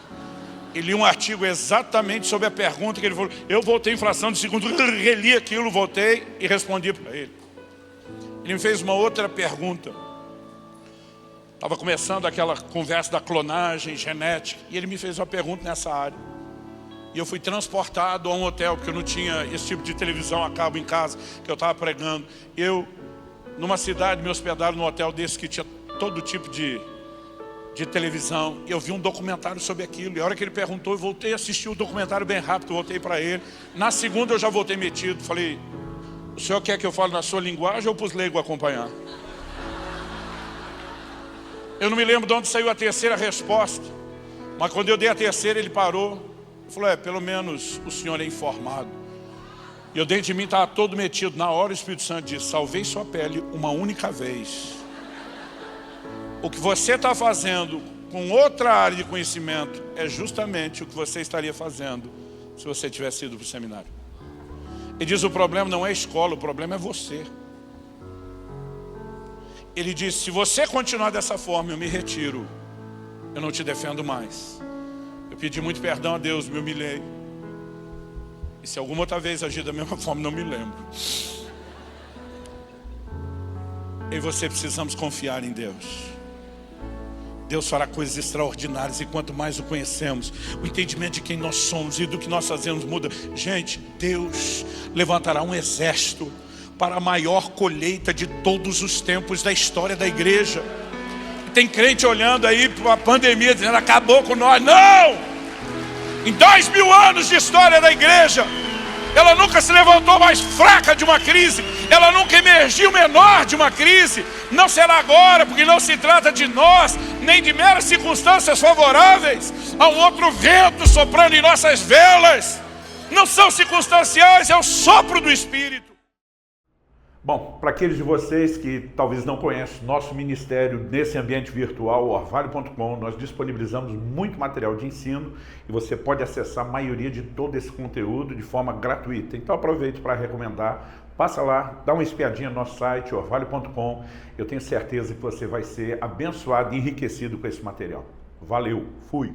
e li um artigo exatamente sobre a pergunta que ele falou. Eu voltei em fração de segundo, reli aquilo, voltei e respondi para ele. Ele me fez uma outra pergunta. Estava começando aquela conversa da clonagem genética, e ele me fez uma pergunta nessa área. E eu fui transportado a um hotel, porque eu não tinha esse tipo de televisão a cabo em casa, que eu estava pregando. Eu, numa cidade, me hospedaram num hotel desse que tinha todo tipo de televisão. Eu vi um documentário sobre aquilo. E a hora que ele perguntou, eu voltei a assistir o documentário bem rápido, eu voltei para ele. Na segunda eu já voltei metido. Falei, o senhor quer que eu fale na sua linguagem ou para os leigos acompanhar? Eu não me lembro de onde saiu a terceira resposta. Mas quando eu dei a terceira, ele parou. Falou, pelo menos o senhor é informado. E eu dentro de mim estava todo metido. Na hora o Espírito Santo disse, salvei sua pele uma única vez. O que você está fazendo com outra área de conhecimento é justamente o que você estaria fazendo se você tivesse ido para o seminário. Ele diz, o problema não é a escola, o problema é você. Ele diz, se você continuar dessa forma, eu me retiro. Eu não te defendo mais. Eu pedi muito perdão a Deus, me humilhei. E se alguma outra vez agir da mesma forma, não me lembro. Eu e você precisamos confiar em Deus. Deus fará coisas extraordinárias, e quanto mais o conhecemos, o entendimento de quem nós somos e do que nós fazemos muda. Gente, Deus levantará um exército para a maior colheita de todos os tempos da história da igreja. Tem crente olhando aí para a pandemia, dizendo, acabou com nós. Não! Em 2000 anos de história da igreja, ela nunca se levantou mais fraca de uma crise. Ela nunca emergiu menor de uma crise. Não será agora, porque não se trata de nós, nem de meras circunstâncias favoráveis. Há um outro vento soprando em nossas velas. Não são circunstanciais, é o sopro do Espírito. Bom, para aqueles de vocês que talvez não conhecem nosso ministério nesse ambiente virtual, orvalho.com, nós disponibilizamos muito material de ensino e você pode acessar a maioria de todo esse conteúdo de forma gratuita. Então aproveite para recomendar, passa lá, dá uma espiadinha no nosso site, orvalho.com. Eu tenho certeza que você vai ser abençoado e enriquecido com esse material. Valeu, fui!